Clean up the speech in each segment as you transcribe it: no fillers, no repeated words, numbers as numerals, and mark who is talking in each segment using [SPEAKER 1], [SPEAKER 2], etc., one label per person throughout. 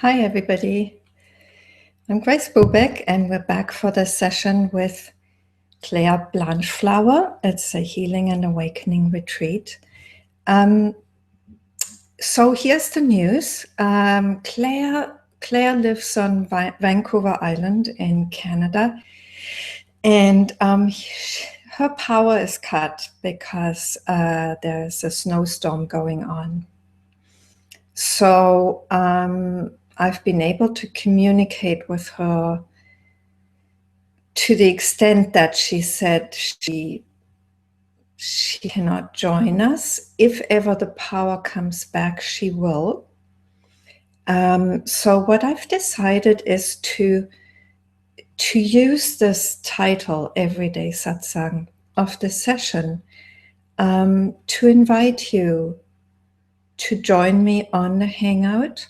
[SPEAKER 1] Hi, everybody. I'm Grace Bubeck, and we're back for the session with Clare Blanchflower. It's a healing and awakening retreat. So here's the news. Clare lives on Vancouver Island in Canada, and her power is cut because there's a snowstorm going on. So I've been able to communicate with her to the extent that she said she cannot join us. If ever the power comes back, she will. So what I've decided is to use this title, Everyday Satsang, of the session, to invite you to join me on the Hangout,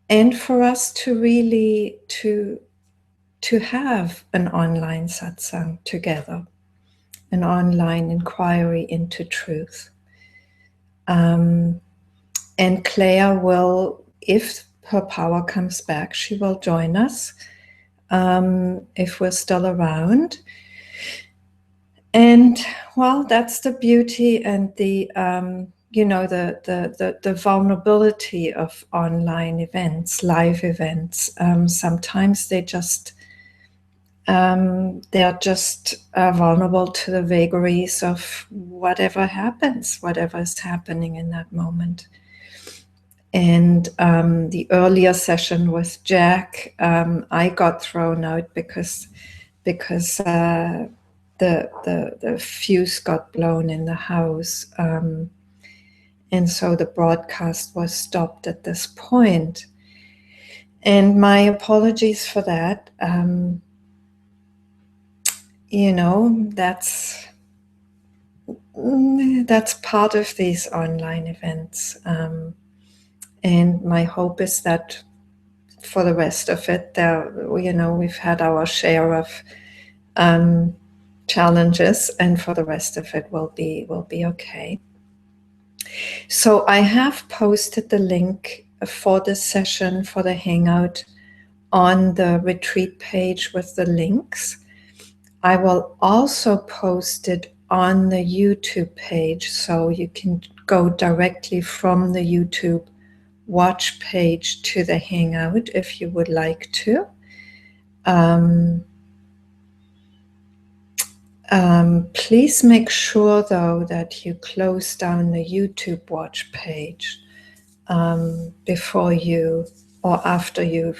[SPEAKER 1] and for us to really to have an online satsang together, an online inquiry into truth. And Clare will, if her power comes back, she will join us if we're still around. And well, that's the beauty and the the vulnerability of online events, live events. Sometimes they're just vulnerable to the vagaries of whatever happens, whatever is happening in that moment. And the earlier session with Jac, I got thrown out because the fuse got blown in the house. And so the broadcast was stopped at this point. And my apologies for that. That's part of these online events. And my hope is that for the rest of it, we've had our share of challenges, and for the rest of it will be okay. So I have posted the link for this session, for the Hangout, on the retreat page with the links. I will also post it on the YouTube page, so you can go directly from the YouTube watch page to the Hangout if you would like to. Please make sure, though, that you close down the YouTube watch page before you or after you're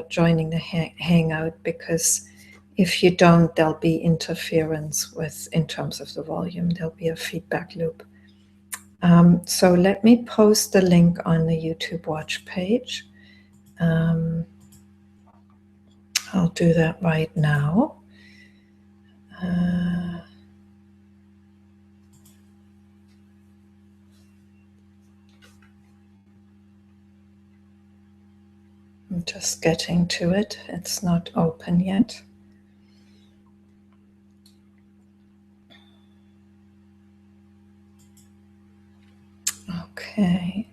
[SPEAKER 1] joining the Hangout, because if you don't, there'll be interference in terms of the volume. There'll be a feedback loop. So let me post the link on the YouTube watch page. I'll do that right now. I'm just getting to it. It's not open yet. Okay.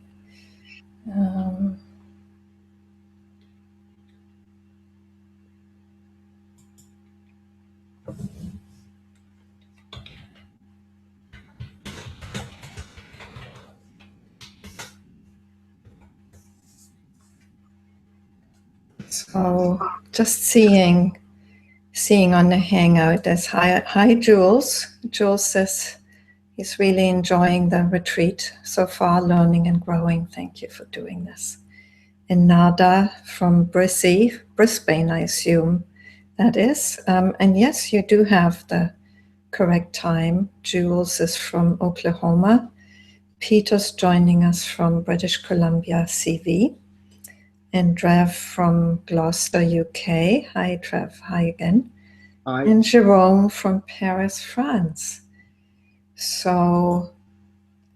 [SPEAKER 1] So just seeing on the Hangout, there's hi Jules. Jules says he's really enjoying the retreat so far, learning and growing. Thank you for doing this. And Nada from Brisbane, I assume that is. And yes, you do have the correct time. Jules is from Oklahoma. Peter's joining us from British Columbia, CV. And Trev from Gloucester, UK. Hi, Trev. Hi again. Hi. And Jerome from Paris, France. So,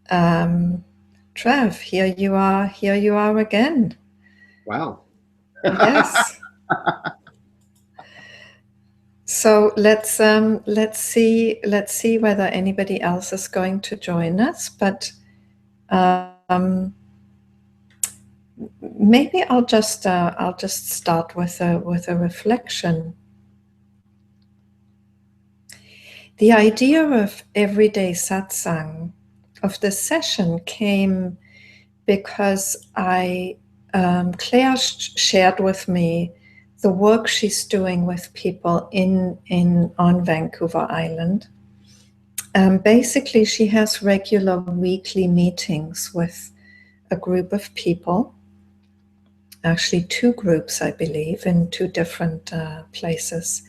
[SPEAKER 1] Trev, here you are again.
[SPEAKER 2] Wow.
[SPEAKER 1] Yes. So let's see whether anybody else is going to join us. But maybe I'll just start with a reflection. The idea of everyday satsang, of the session, came because Claire shared with me the work she's doing with people on Vancouver Island. Basically, she has regular weekly meetings with a group of people, actually 2 groups, I believe, in 2 different places.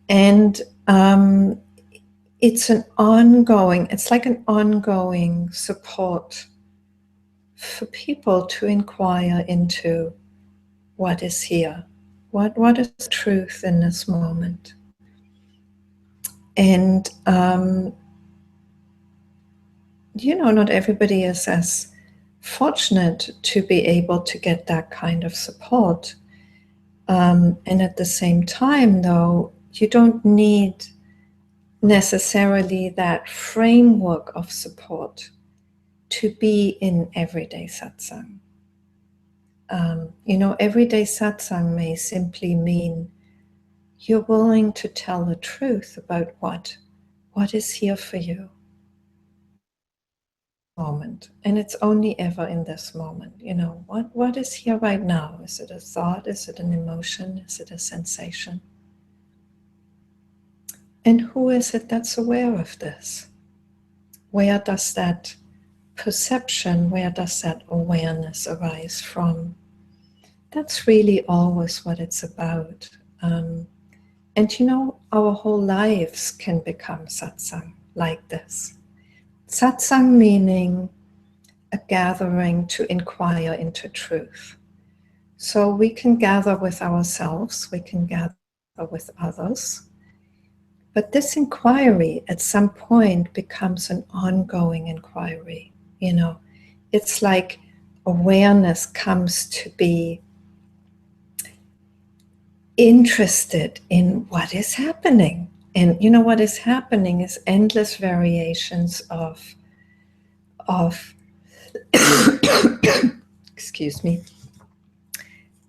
[SPEAKER 1] And it's like an ongoing support for people to inquire into what is here, what is truth in this moment. And not everybody is as fortunate to be able to get that kind of support. And at the same time, though, you don't need necessarily that framework of support to be in everyday satsang. Everyday satsang may simply mean you're willing to tell the truth about what is here for you. Moment, and it's only ever in this moment. What is here right now? Is it a thought? Is it an emotion? Is it a sensation? And who is it that's aware of this? Where does that perception, where does that awareness arise from? That's really always what it's about. And our whole lives can become satsang like this. Satsang meaning a gathering to inquire into truth. So we can gather with ourselves, we can gather with others, but this inquiry at some point becomes an ongoing inquiry. It's like awareness comes to be interested in what is happening. And what is happening is endless variations of excuse me,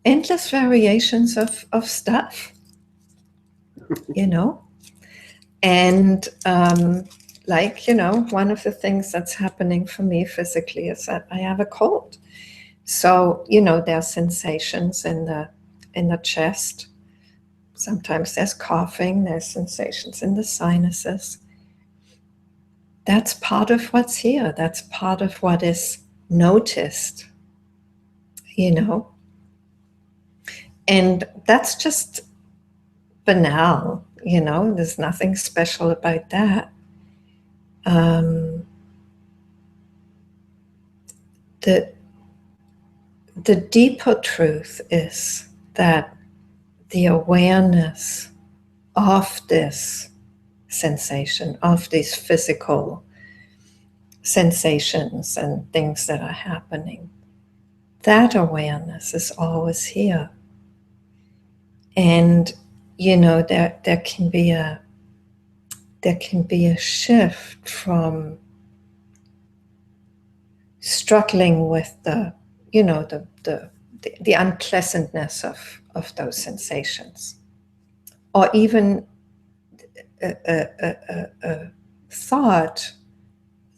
[SPEAKER 1] endless variations of stuff, and one of the things that's happening for me physically is that I have a cold. So there are sensations in the chest. Sometimes there's coughing, there's sensations in the sinuses. That's part of what's here. That's part of what is noticed, And that's just banal, there's nothing special about that. The deeper truth is that the awareness of this sensation, of these physical sensations and things that are happening, that awareness is always here. And there can be a shift from struggling with the unpleasantness of those sensations, or even a thought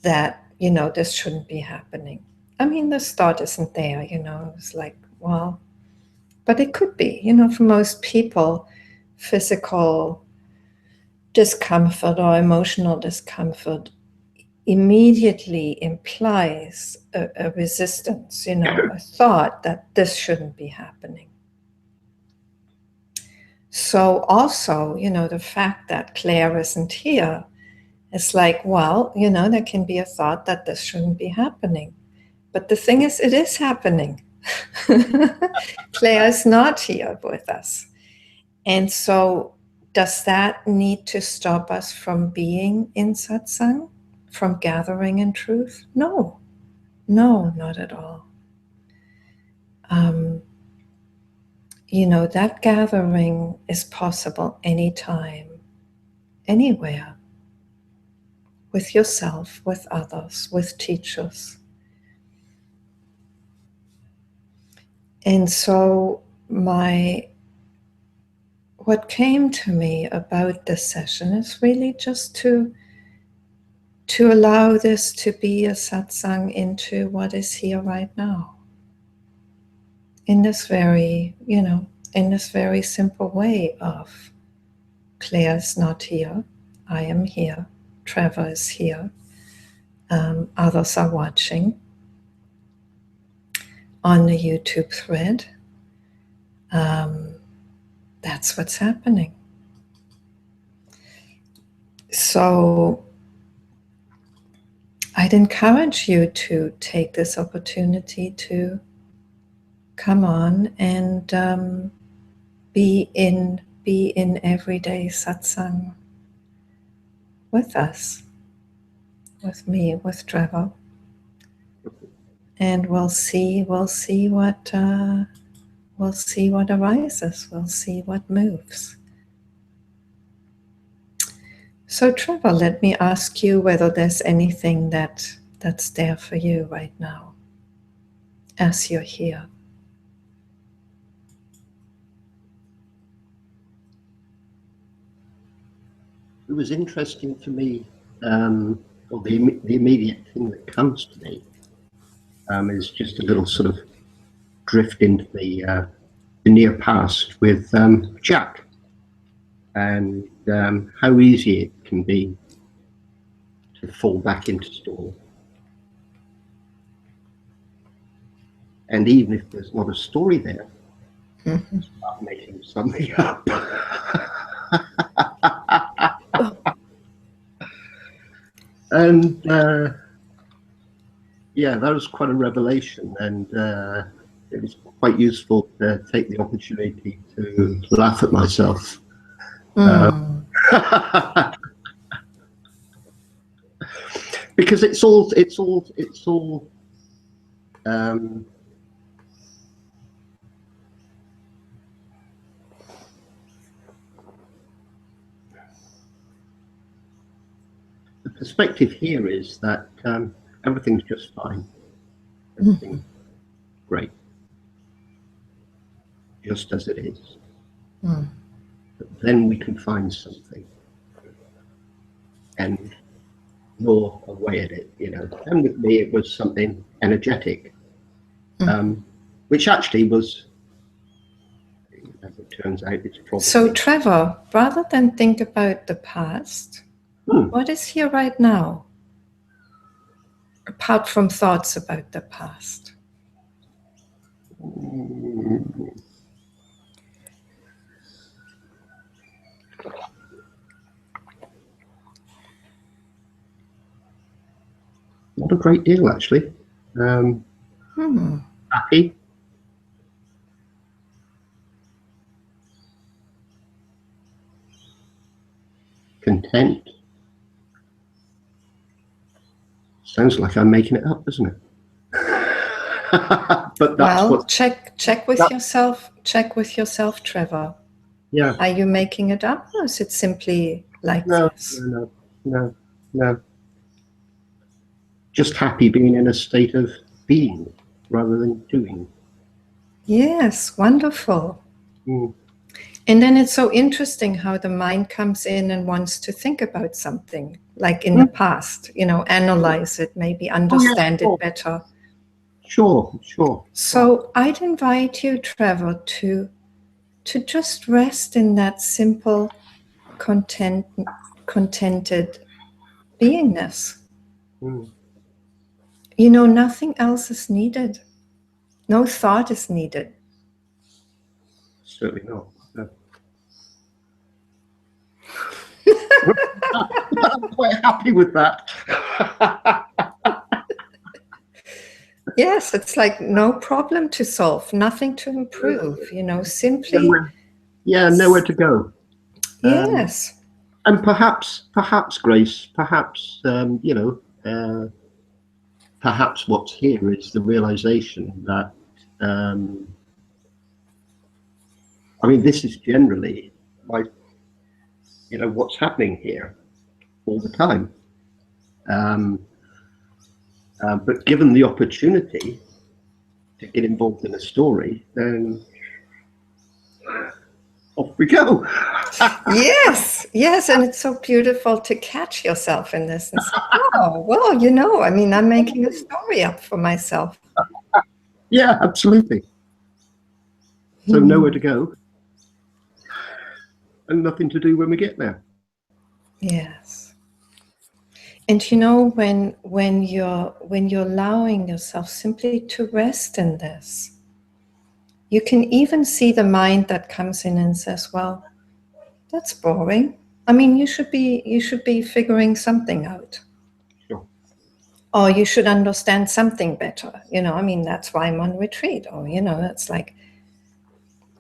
[SPEAKER 1] that this shouldn't be happening. I mean, this thought isn't there. It's like, well, but it could be. For most people, physical discomfort or emotional discomfort immediately implies a resistance, a thought that this shouldn't be happening. So also, the fact that Claire isn't here is like, well, there can be a thought that this shouldn't be happening. But the thing is, it is happening. Claire is not here with us. And so does that need to stop us from being in satsang, from gathering in truth? No, not at all. That gathering is possible anytime, anywhere, with yourself, with others, with teachers. And so what came to me about this session is really just to allow this to be a satsang into what is here right now. In this very, in this very simple way of Claire's not here, I am here, Trevor is here, others are watching on the YouTube thread. That's what's happening. So I'd encourage you to take this opportunity to come on and be in everyday satsang with us, with me, with Trevor, and we'll see what arises. We'll see what moves. So Trevor, let me ask you whether there's anything that's there for you right now as you're here.
[SPEAKER 2] It was interesting for me, or the immediate thing that comes to me is just a little sort of drift into the near past with Jac, and how easy it can be to fall back into story. And even if there's not a story there, start making something up. And yeah, that was quite a revelation, and it was quite useful to take the opportunity to laugh at myself. Because it's all the perspective here is that everything's just fine, everything's great, just as it is. But then we can find something and gnaw away at it, And with me, it was something energetic, which actually was, as it turns out, it's probably.
[SPEAKER 1] So Trevor, rather than think about the past, what is here right now, apart from thoughts about the past?
[SPEAKER 2] Not a great deal, actually. Happy. Content. Sounds like I'm making it up, doesn't it? But that's
[SPEAKER 1] check with yourself. Check with yourself, Trevor.
[SPEAKER 2] Yeah.
[SPEAKER 1] Are you making it up, or is it simply like this?
[SPEAKER 2] No. Just happy being in a state of being rather than doing.
[SPEAKER 1] Yes, wonderful. And then it's so interesting how the mind comes in and wants to think about something, like in the past, analyze it, maybe understand it better.
[SPEAKER 2] Sure.
[SPEAKER 1] So I'd invite you, Trevor, to just rest in that simple, contented beingness. Nothing else is needed. No thought is needed.
[SPEAKER 2] Certainly not. No. I'm quite happy with that.
[SPEAKER 1] Yes, it's like no problem to solve, nothing to improve, simply.
[SPEAKER 2] Nowhere to go.
[SPEAKER 1] Yes.
[SPEAKER 2] And perhaps, Grace, perhaps what's here is the realization that, this is generally what's happening here all the time. But given the opportunity to get involved in a story, then off we go.
[SPEAKER 1] Yes, yes, and it's so beautiful to catch yourself in this and say, oh, well, you know, I mean, I'm making a story up for myself.
[SPEAKER 2] Yeah, absolutely. So nowhere to go and nothing to do when we get there.
[SPEAKER 1] Yes. And you know, when you're allowing yourself simply to rest in this, you can even see the mind that comes in and says, well, that's boring. I mean, you should be figuring something out.
[SPEAKER 2] Sure.
[SPEAKER 1] Or you should understand something better. You know, I mean, that's why I'm on retreat. Or, you know, that's like,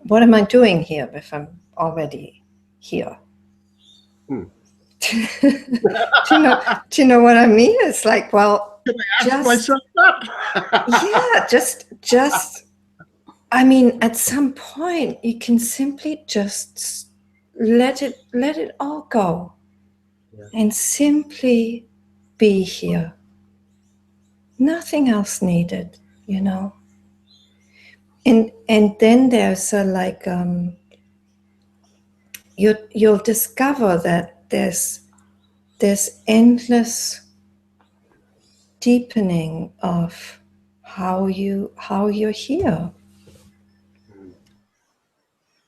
[SPEAKER 1] what am I doing here if I'm already here? Do you know what I mean? It's like, well,
[SPEAKER 2] ask myself that.
[SPEAKER 1] Yeah, just I mean, at some point you can simply just let it all go.
[SPEAKER 2] Yeah.
[SPEAKER 1] And simply be here. Nothing else needed, you know. And then there's a like you'll discover that there's endless deepening of how you're here.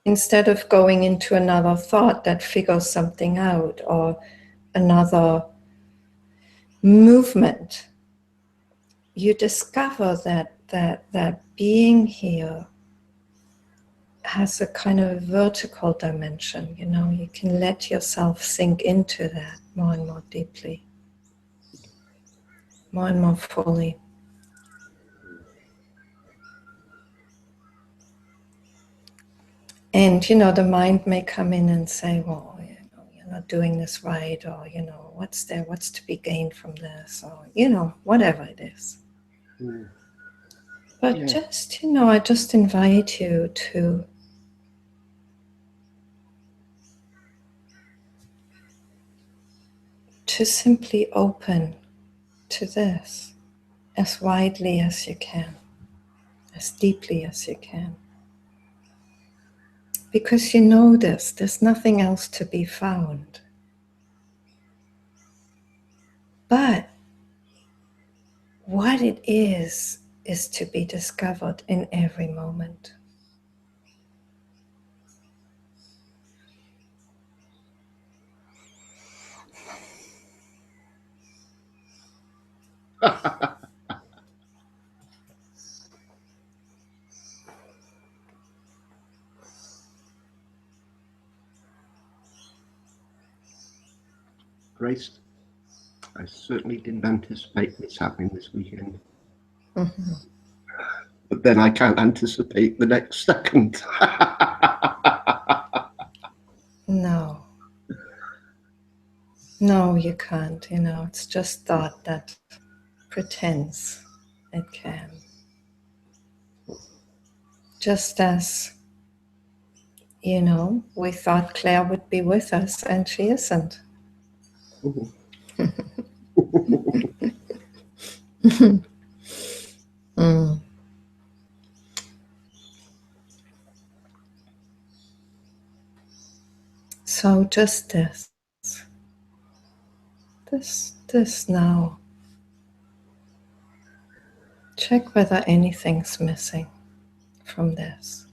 [SPEAKER 1] Instead of going into another thought that figures something out or another movement, you discover that being here has a kind of vertical dimension. You know, you can let yourself sink into that more and more deeply, more and more fully. And, you know, the mind may come in and say, well, you know, you're not doing this right, or, you know, what's to be gained from this, or, you know, whatever it is. But
[SPEAKER 2] Yeah.
[SPEAKER 1] just, you know, I just invite you to simply open to this as widely as you can, as deeply as you can. Because you know this, there's nothing else to be found. But what it is to be discovered in every moment.
[SPEAKER 2] Grace, I certainly didn't anticipate this happening this weekend.
[SPEAKER 1] Mm-hmm.
[SPEAKER 2] But then I can't anticipate the next second.
[SPEAKER 1] No. No, you can't. You know, it's just thought that pretends it can. Just as, you know, we thought Claire would be with us and she isn't. Mm. So just this now. Check whether anything's missing from this.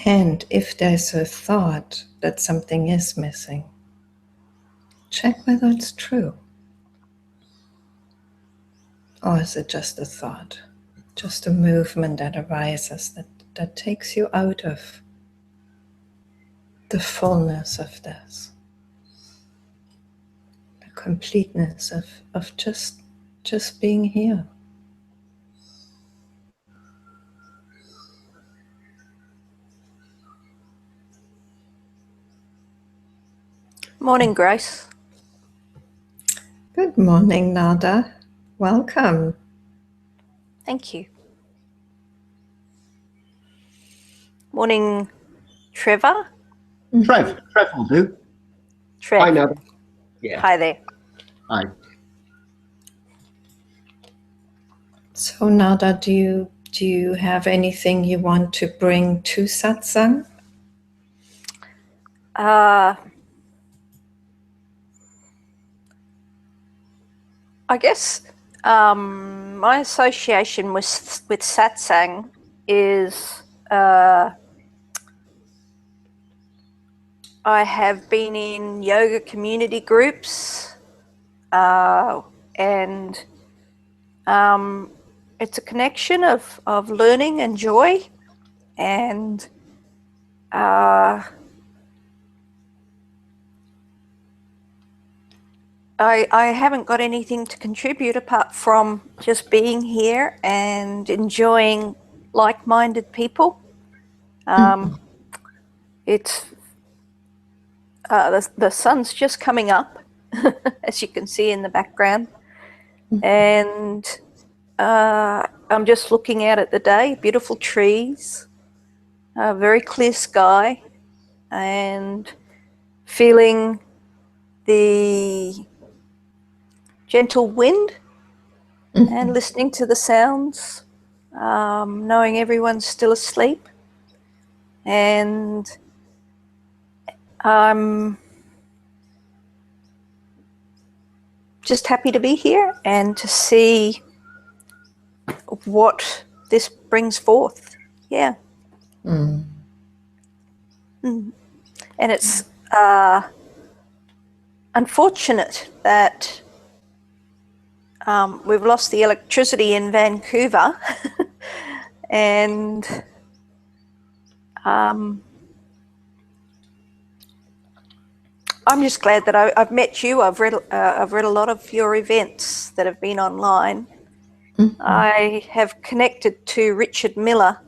[SPEAKER 1] And if there's a thought that something is missing, check whether it's true. Or is it just a thought? Just a movement that arises that takes you out of the fullness of this, the completeness of just being here.
[SPEAKER 3] Morning, Grace.
[SPEAKER 1] Good morning, Nada. Welcome.
[SPEAKER 3] Thank you. Morning, Trevor.
[SPEAKER 2] Trev will do.
[SPEAKER 3] Trev.
[SPEAKER 2] Hi, Nada. Yeah.
[SPEAKER 3] Hi there.
[SPEAKER 2] Hi.
[SPEAKER 1] So Nada, do you have anything you want to bring to Satsang?
[SPEAKER 3] I guess my association with Satsang is I have been in yoga community groups, and it's a connection of learning and joy, and I haven't got anything to contribute apart from just being here and enjoying like-minded people. It's the sun's just coming up, as you can see in the background, and I'm just looking out at the day, beautiful trees, a very clear sky, and feeling the gentle wind and listening to the sounds, knowing everyone's still asleep. And I'm just happy to be here and to see what this brings forth. Yeah. And it's unfortunate that we've lost the electricity in Vancouver, and I'm just glad that I've met you. I've read a lot of your events that have been online. I have connected to Richard Miller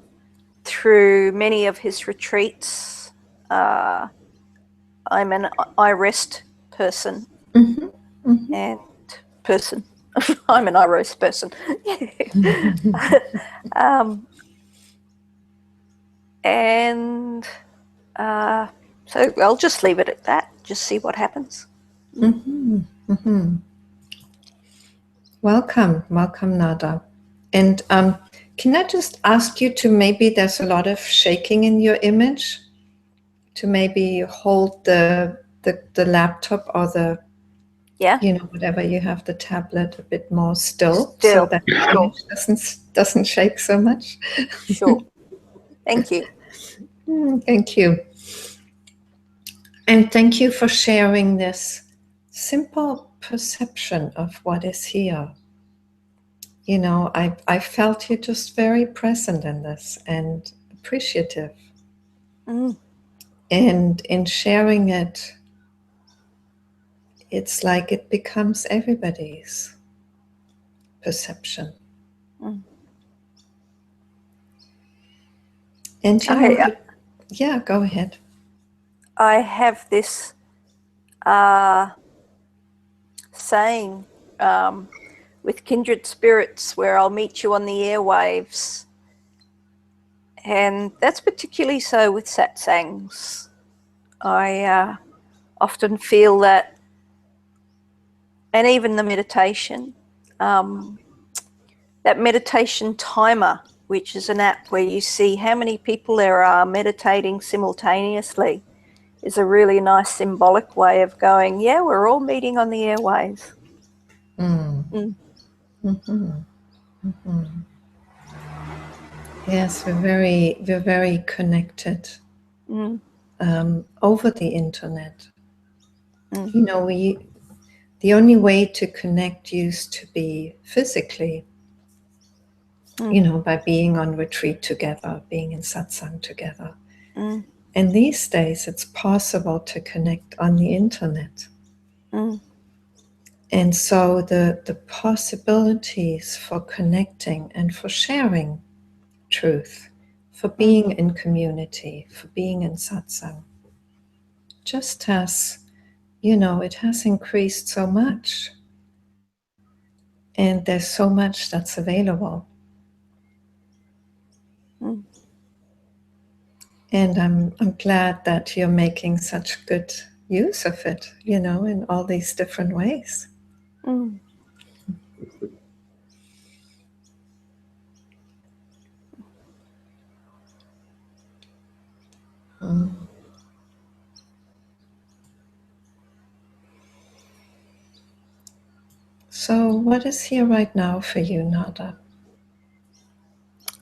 [SPEAKER 3] through many of his retreats. I'm an I-rest person. And person. I'm an I-rest person. And so I'll just leave it at that. Just see what happens.
[SPEAKER 1] Welcome, Nada. And can I just ask you to, maybe there's a lot of shaking in your image, to maybe hold the laptop or the, whatever you have, the tablet, a bit more still. So that the image doesn't shake so much.
[SPEAKER 3] Sure. Thank you.
[SPEAKER 1] Thank you. And thank you for sharing this simple perception of what is here. You know, I felt you just very present in this and appreciative. And in sharing it, it's like it becomes everybody's perception. And yeah, go ahead.
[SPEAKER 3] I have this saying with kindred spirits where I'll meet you on the airwaves. And that's particularly so with satsangs. I often feel that, and even the meditation, that meditation timer, which is an app where you see how many people there are meditating simultaneously, is a really nice symbolic way of going, yeah, we're all meeting on the airwaves.
[SPEAKER 1] Yes, we're very connected over the internet. You know, the only way to connect used to be physically, you know, by being on retreat together, being in satsang together. And these days it's possible to connect on the internet. And so the possibilities for connecting and for sharing truth, for being in community, for being in satsang, just has, you know, it has increased so much. And there's so much that's available.
[SPEAKER 3] Mm.
[SPEAKER 1] And I'm glad that you're making such good use of it, you know, in all these different ways.
[SPEAKER 3] Mm.
[SPEAKER 1] Mm. So what is here right now for you, Nada?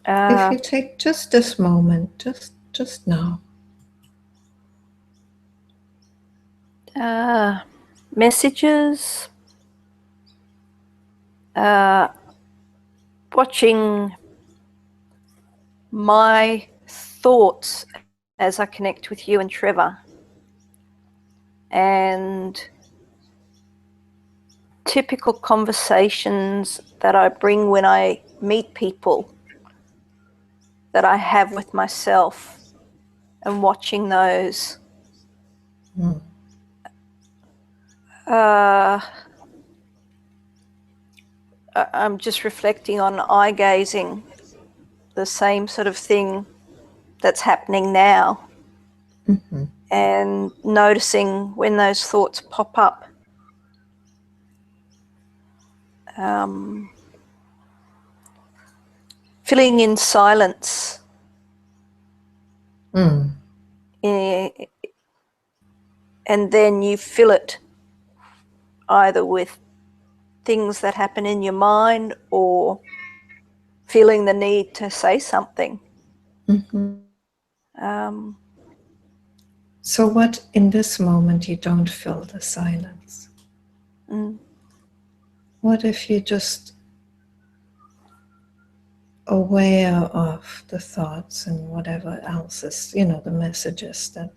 [SPEAKER 1] If you take just this moment, just now.
[SPEAKER 3] Messages, watching my thoughts as I connect with you and Trevor, and typical conversations that I bring when I meet people that I have with myself, and watching those.
[SPEAKER 1] Mm.
[SPEAKER 3] I'm just reflecting on eye gazing, the same sort of thing that's happening now,
[SPEAKER 1] Mm-hmm.
[SPEAKER 3] and noticing when those thoughts pop up. Filling in silence.
[SPEAKER 1] Mm.
[SPEAKER 3] And then you fill it either with things that happen in your mind or feeling the need to say something.
[SPEAKER 1] Mm-hmm. So what in this moment you don't fill the silence?
[SPEAKER 3] Mm.
[SPEAKER 1] What if you just aware of the thoughts and whatever else is, you know, the messages that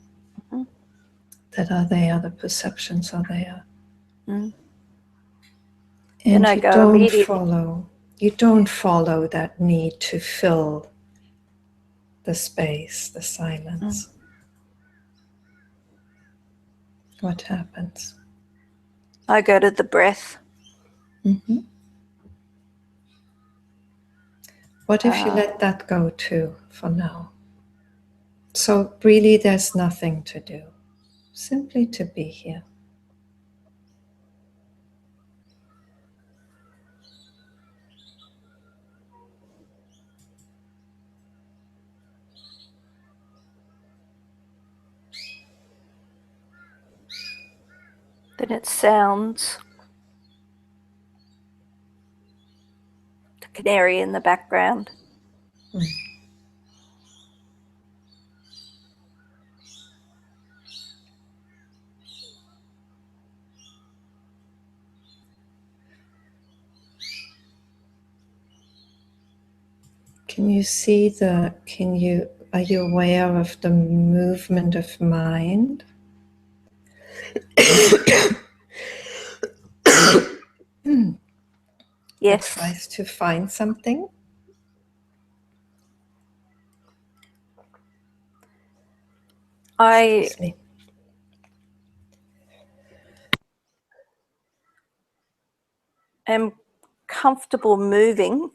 [SPEAKER 1] that are there, the perceptions are there.
[SPEAKER 3] Mm.
[SPEAKER 1] And
[SPEAKER 3] I
[SPEAKER 1] you
[SPEAKER 3] go
[SPEAKER 1] don't
[SPEAKER 3] immediately.
[SPEAKER 1] follow that need to fill the space, the silence. What happens?
[SPEAKER 3] I go to the breath.
[SPEAKER 1] Mm-hmm. What if you let that go too for now? So really there's nothing to do, simply to be here.
[SPEAKER 3] Then it sounds, the canary in the background.
[SPEAKER 1] Mm. Can you see are you aware of the movement of mind? That
[SPEAKER 3] Yes.
[SPEAKER 1] tries to find something? Excuse me.
[SPEAKER 3] am comfortable moving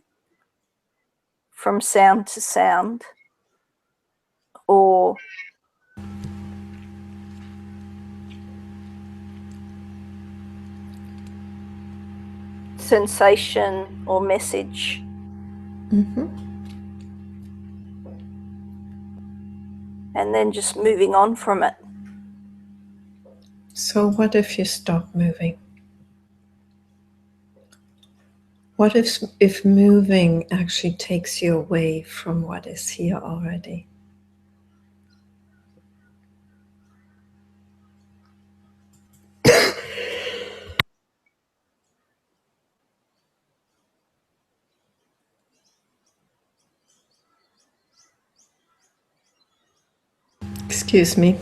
[SPEAKER 3] from sound to sound, or sensation or message.
[SPEAKER 1] Mm-hmm.
[SPEAKER 3] And then just moving on from it.
[SPEAKER 1] So what if you stop moving? What if moving actually takes you away from what is here already? Excuse me.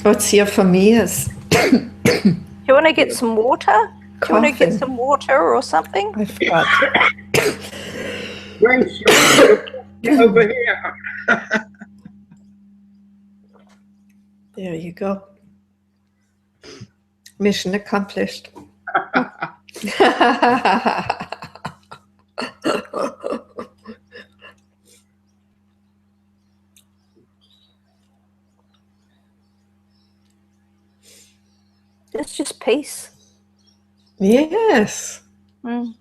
[SPEAKER 1] What's here for me is
[SPEAKER 3] Do you want to get some water? Do you want to get
[SPEAKER 1] coughing.
[SPEAKER 3] some water or something?
[SPEAKER 1] I forgot.
[SPEAKER 2] Grace, get over here.
[SPEAKER 1] There you go. Mission accomplished.
[SPEAKER 3] peace.
[SPEAKER 1] Yes.
[SPEAKER 3] Mm.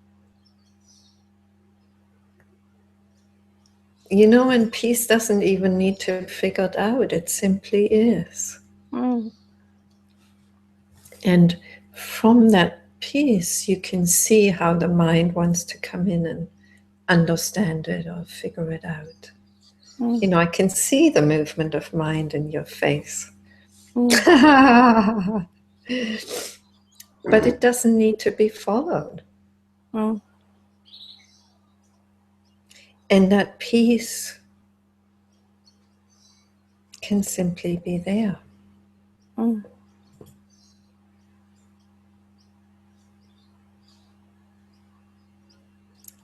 [SPEAKER 1] You know, and peace doesn't even need to be figured out. It simply is.
[SPEAKER 3] Mm.
[SPEAKER 1] And from that peace, you can see how the mind wants to come in and understand it or figure it out.
[SPEAKER 3] Mm.
[SPEAKER 1] You know, I can see the movement of mind in your face.
[SPEAKER 3] Mm.
[SPEAKER 1] But it doesn't need to be followed.
[SPEAKER 3] Mm.
[SPEAKER 1] And that peace can simply be there.
[SPEAKER 3] Mm.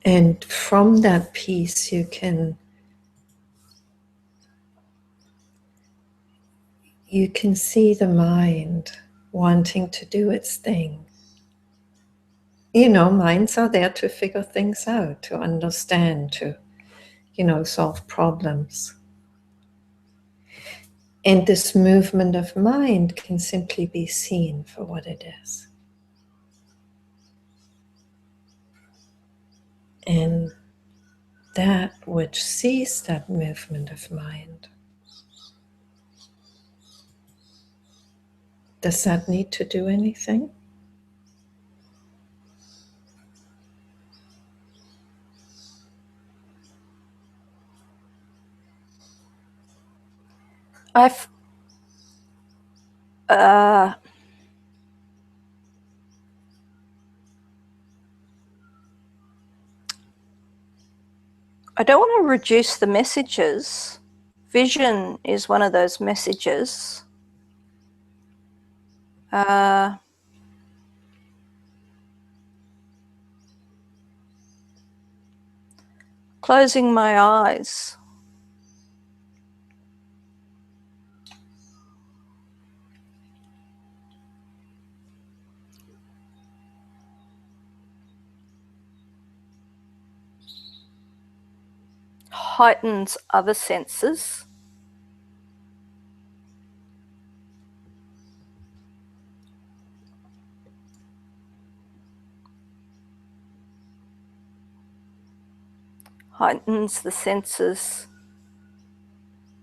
[SPEAKER 1] And from that peace, you can see the mind wanting to do its thing. You know, minds are there to figure things out, to understand, to, you know, solve problems. And this movement of mind can simply be seen for what it is. And that which sees that movement of mind, does that need to do anything?
[SPEAKER 3] I don't want to reduce the messages. Vision is one of those messages. Closing my eyes. Heightens other senses. Heightens the senses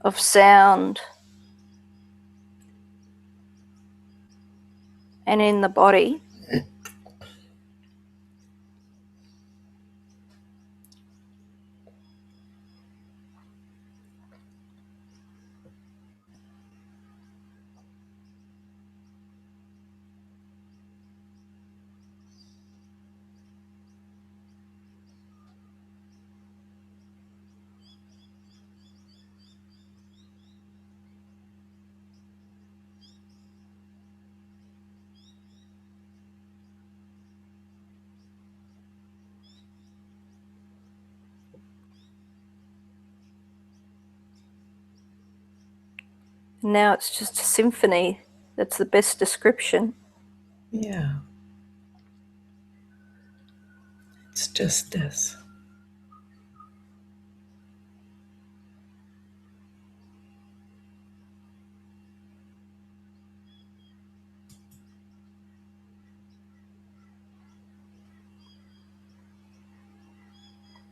[SPEAKER 3] of sound and in the body. Now it's just a symphony. That's the best description.
[SPEAKER 1] Yeah. It's just this.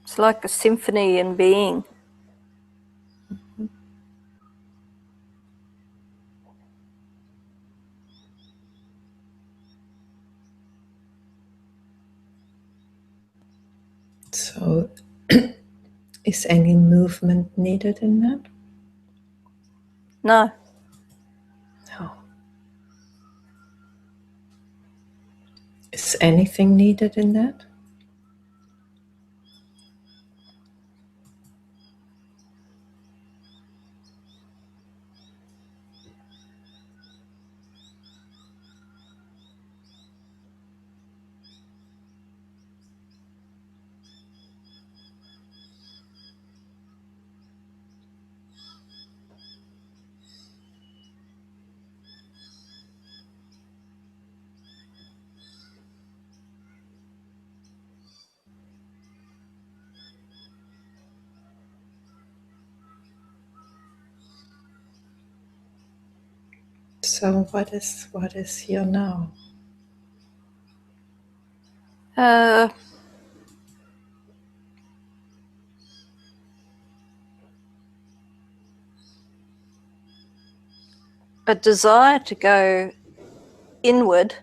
[SPEAKER 3] It's like a symphony in being.
[SPEAKER 1] So, is any movement needed in that?
[SPEAKER 3] No.
[SPEAKER 1] No. Is anything needed in that? So what is here now?
[SPEAKER 3] A desire to go inward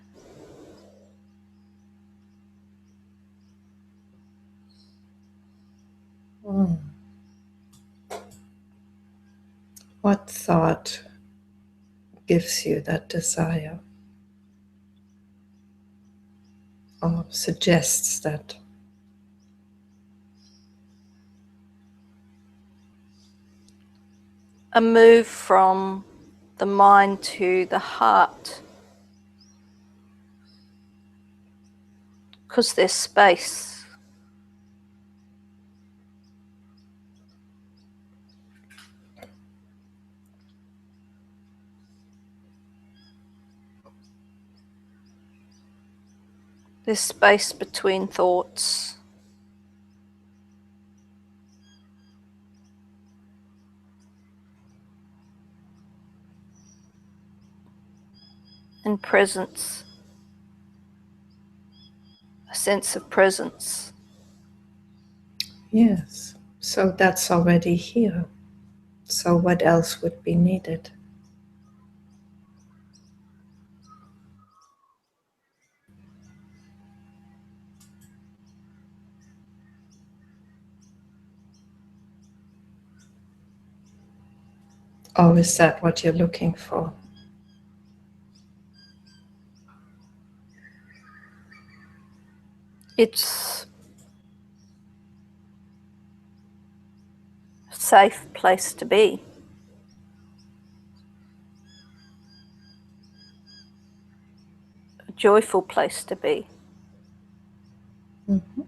[SPEAKER 1] What thought gives you that desire or suggests that?
[SPEAKER 3] a move from the mind to the heart, because there's space. There's space between thoughts. And presence. A sense of presence.
[SPEAKER 1] Yes, so that's already here. So what else would be needed? Or is that what you're looking for?
[SPEAKER 3] It's a safe place to be. A joyful place to be.
[SPEAKER 1] Mm-hmm.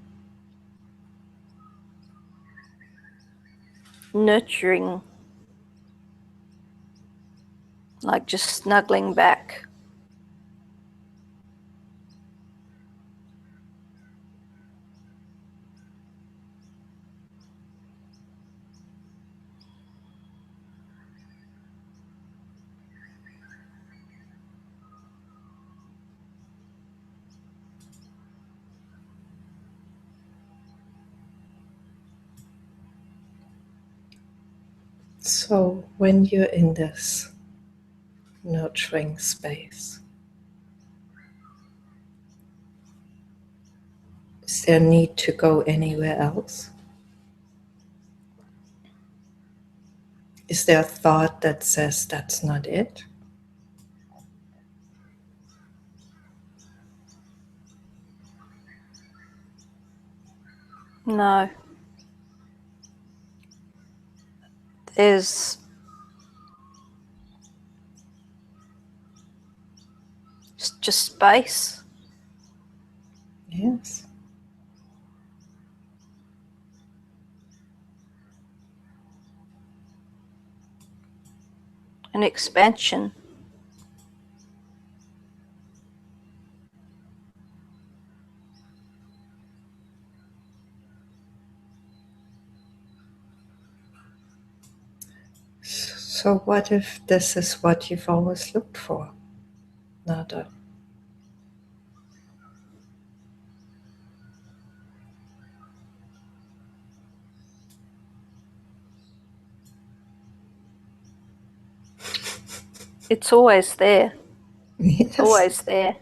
[SPEAKER 3] Nurturing, like just snuggling back.
[SPEAKER 1] So when you're in this nurturing space, is there need to go anywhere else? Is there a thought that says that's not it?
[SPEAKER 3] No. There's just space.
[SPEAKER 1] Yes.
[SPEAKER 3] An expansion.
[SPEAKER 1] So what if this is what you've always looked for, Nada?
[SPEAKER 3] It's always there.
[SPEAKER 1] Yes.
[SPEAKER 3] It's always there.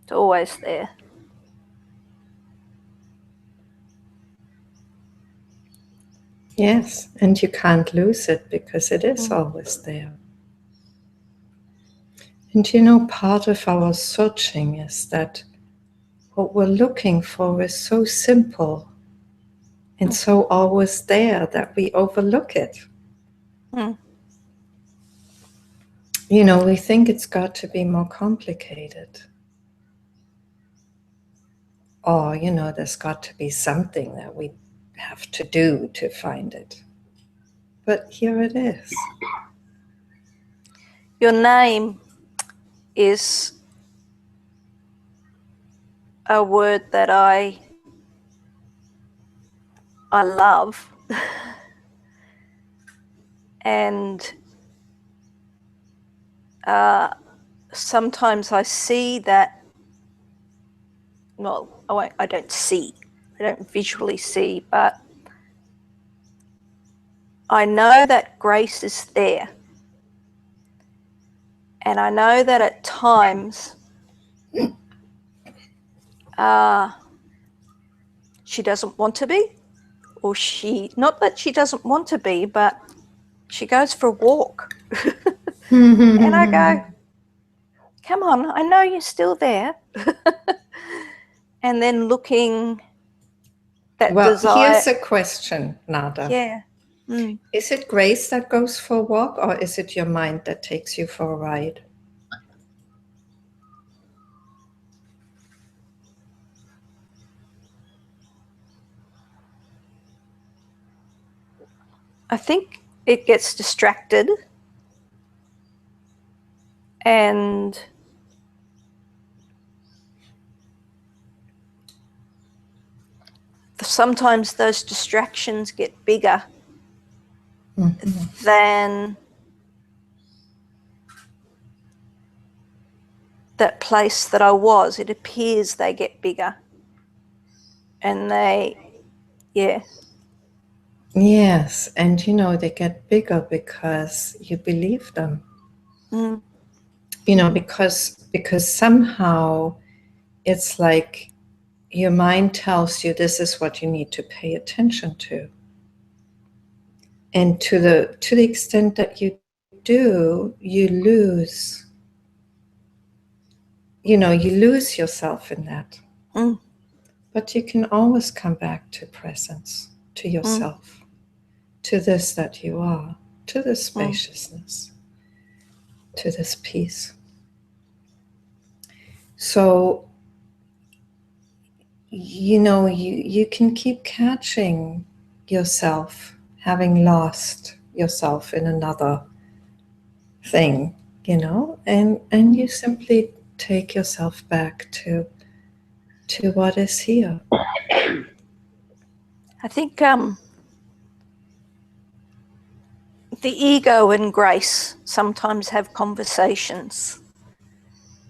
[SPEAKER 3] It's always there.
[SPEAKER 1] Yes, and you can't lose it because it is always there. And you know, part of our searching is that what we're looking for is so simple and so always there that we overlook it.
[SPEAKER 3] Mm.
[SPEAKER 1] You know, we think it's got to be more complicated. Or, you know, there's got to be something that we have to do to find it. But here it is.
[SPEAKER 3] Your name is a word that I love. And sometimes I see that well, I don't see, I don't visually see, but I know that Grace is there. And I know that at times she doesn't want to be, or not that she doesn't want to be, but she goes for a walk. And I go, come on, I know you're still there. And then looking, that
[SPEAKER 1] Well,
[SPEAKER 3] desire.
[SPEAKER 1] here's a question, Nada.
[SPEAKER 3] Yeah. Mm.
[SPEAKER 1] Is it Grace that goes for a walk, or is it your mind that takes you for a ride?
[SPEAKER 3] I think it gets distracted, and sometimes those distractions get bigger than that place that I was. It appears they get bigger, and yeah.
[SPEAKER 1] Yes, and they get bigger because you believe them.
[SPEAKER 3] Mm.
[SPEAKER 1] Because somehow it's like your mind tells you this is what you need to pay attention to. And to the extent that you do, you lose yourself in that.
[SPEAKER 3] Mm.
[SPEAKER 1] But you can always come back to presence, to yourself, to this that you are, to this spaciousness, to this peace. So, you can keep catching yourself having lost yourself in another thing, and you simply take yourself back to what is here.
[SPEAKER 3] I think the ego and Grace sometimes have conversations,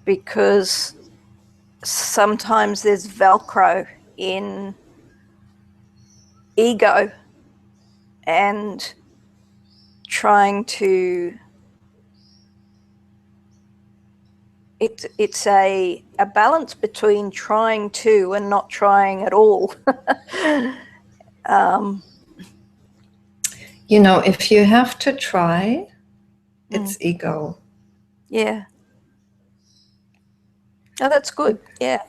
[SPEAKER 3] because sometimes there's Velcro in ego and trying to, it's a balance between trying to and not trying at all.
[SPEAKER 1] If you have to try, it's ego.
[SPEAKER 3] Yeah. Oh, that's good. Yeah.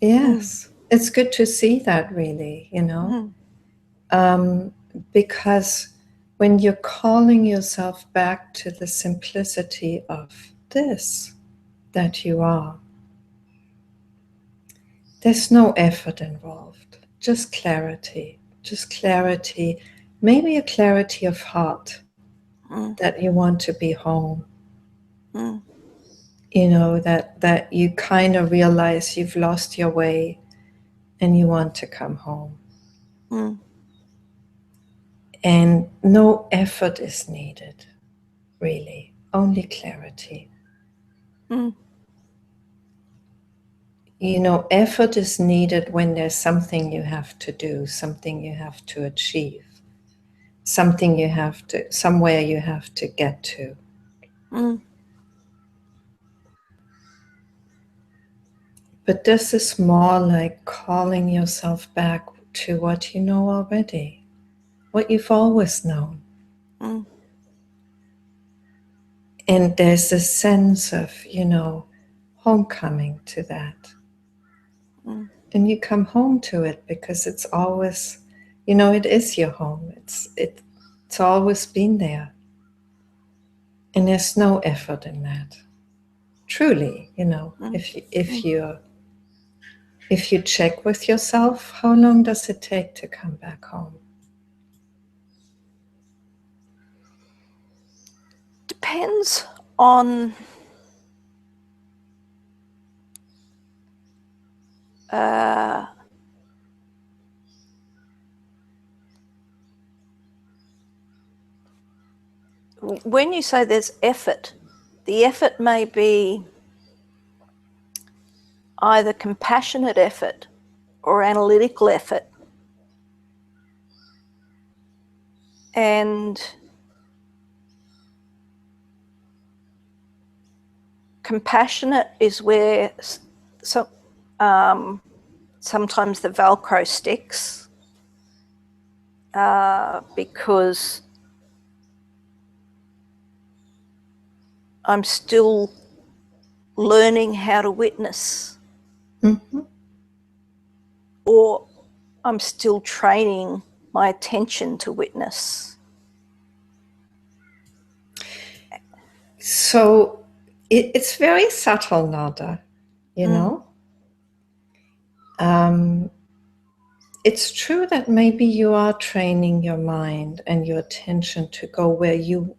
[SPEAKER 1] Yes. It's good to see that, really, because when you're calling yourself back to the simplicity of this that you are, there's no effort involved, just clarity, maybe a clarity of heart that you want to be home. That you kind of realize you've lost your way and you want to come home. And no effort is needed, really, only clarity. Effort is needed when there's something you have to do, something you have to achieve, somewhere you have to get to. But this is more like calling yourself back to what you know already, what you've always known. And there's a sense of, homecoming to that. And you come home to it because it's always, it is your home. It's always been there. And there's no effort in that. Truly, if you check with yourself, how long does it take to come back home?
[SPEAKER 3] Depends on when you say there's effort, the effort may be either compassionate effort or analytical effort. And compassionate is where sometimes the Velcro sticks, because I'm still learning how to witness, or I'm still training my attention to witness.
[SPEAKER 1] So it's very subtle, Nada, you know. It's true that maybe you are training your mind and your attention to go where you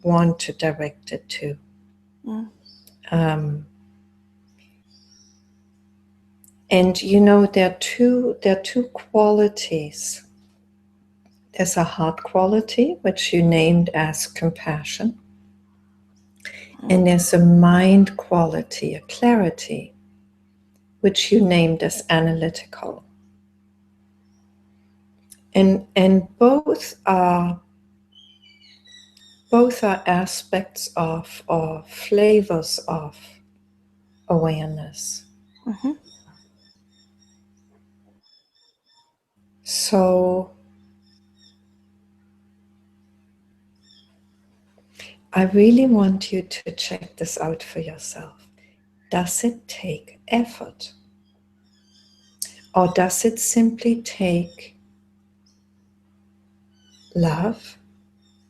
[SPEAKER 1] want to direct it to. And you know, there are two qualities. There's a heart quality, which you named as compassion. And there's a mind quality, a clarity, which you named as analytical. And both are aspects of, or flavors of, awareness. So I really want you to check this out for yourself. Does it take effort? Or does it simply take love,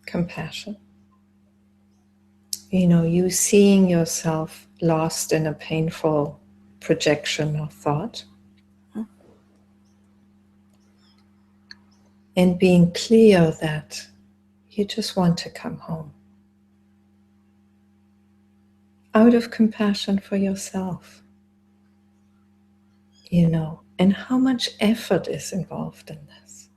[SPEAKER 1] compassion? You know, you seeing yourself lost in a painful projection or thought. And being clear that you just want to come home. Out of compassion for yourself. You know, and how much effort is involved in this?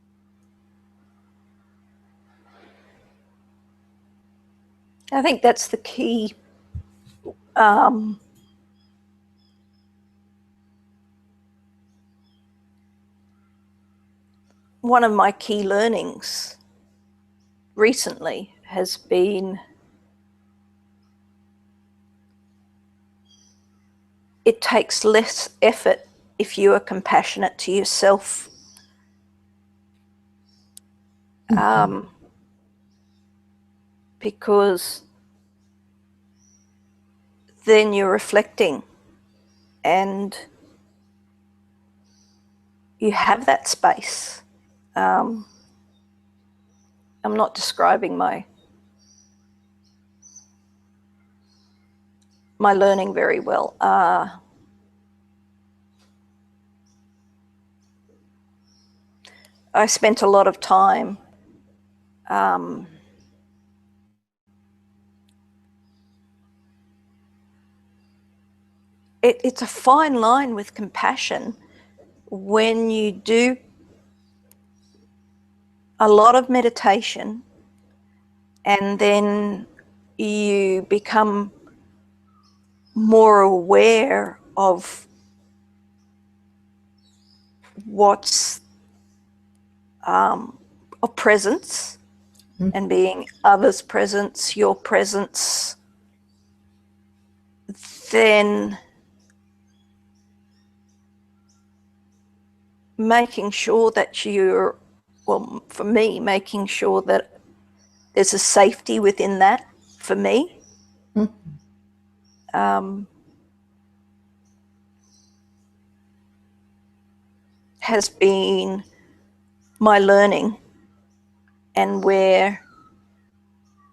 [SPEAKER 3] I think that's the key. One of my key learnings recently has been it takes less effort if you are compassionate to yourself. Because then you're reflecting and you have that space. I'm not describing my learning very well. I spent a lot of time it's a fine line with compassion when you do a lot of meditation and then you become more aware of what's of presence and being others' presence, your presence, then making sure that you're, well, for me, making sure that there's a safety within that for me. Has been my learning, and where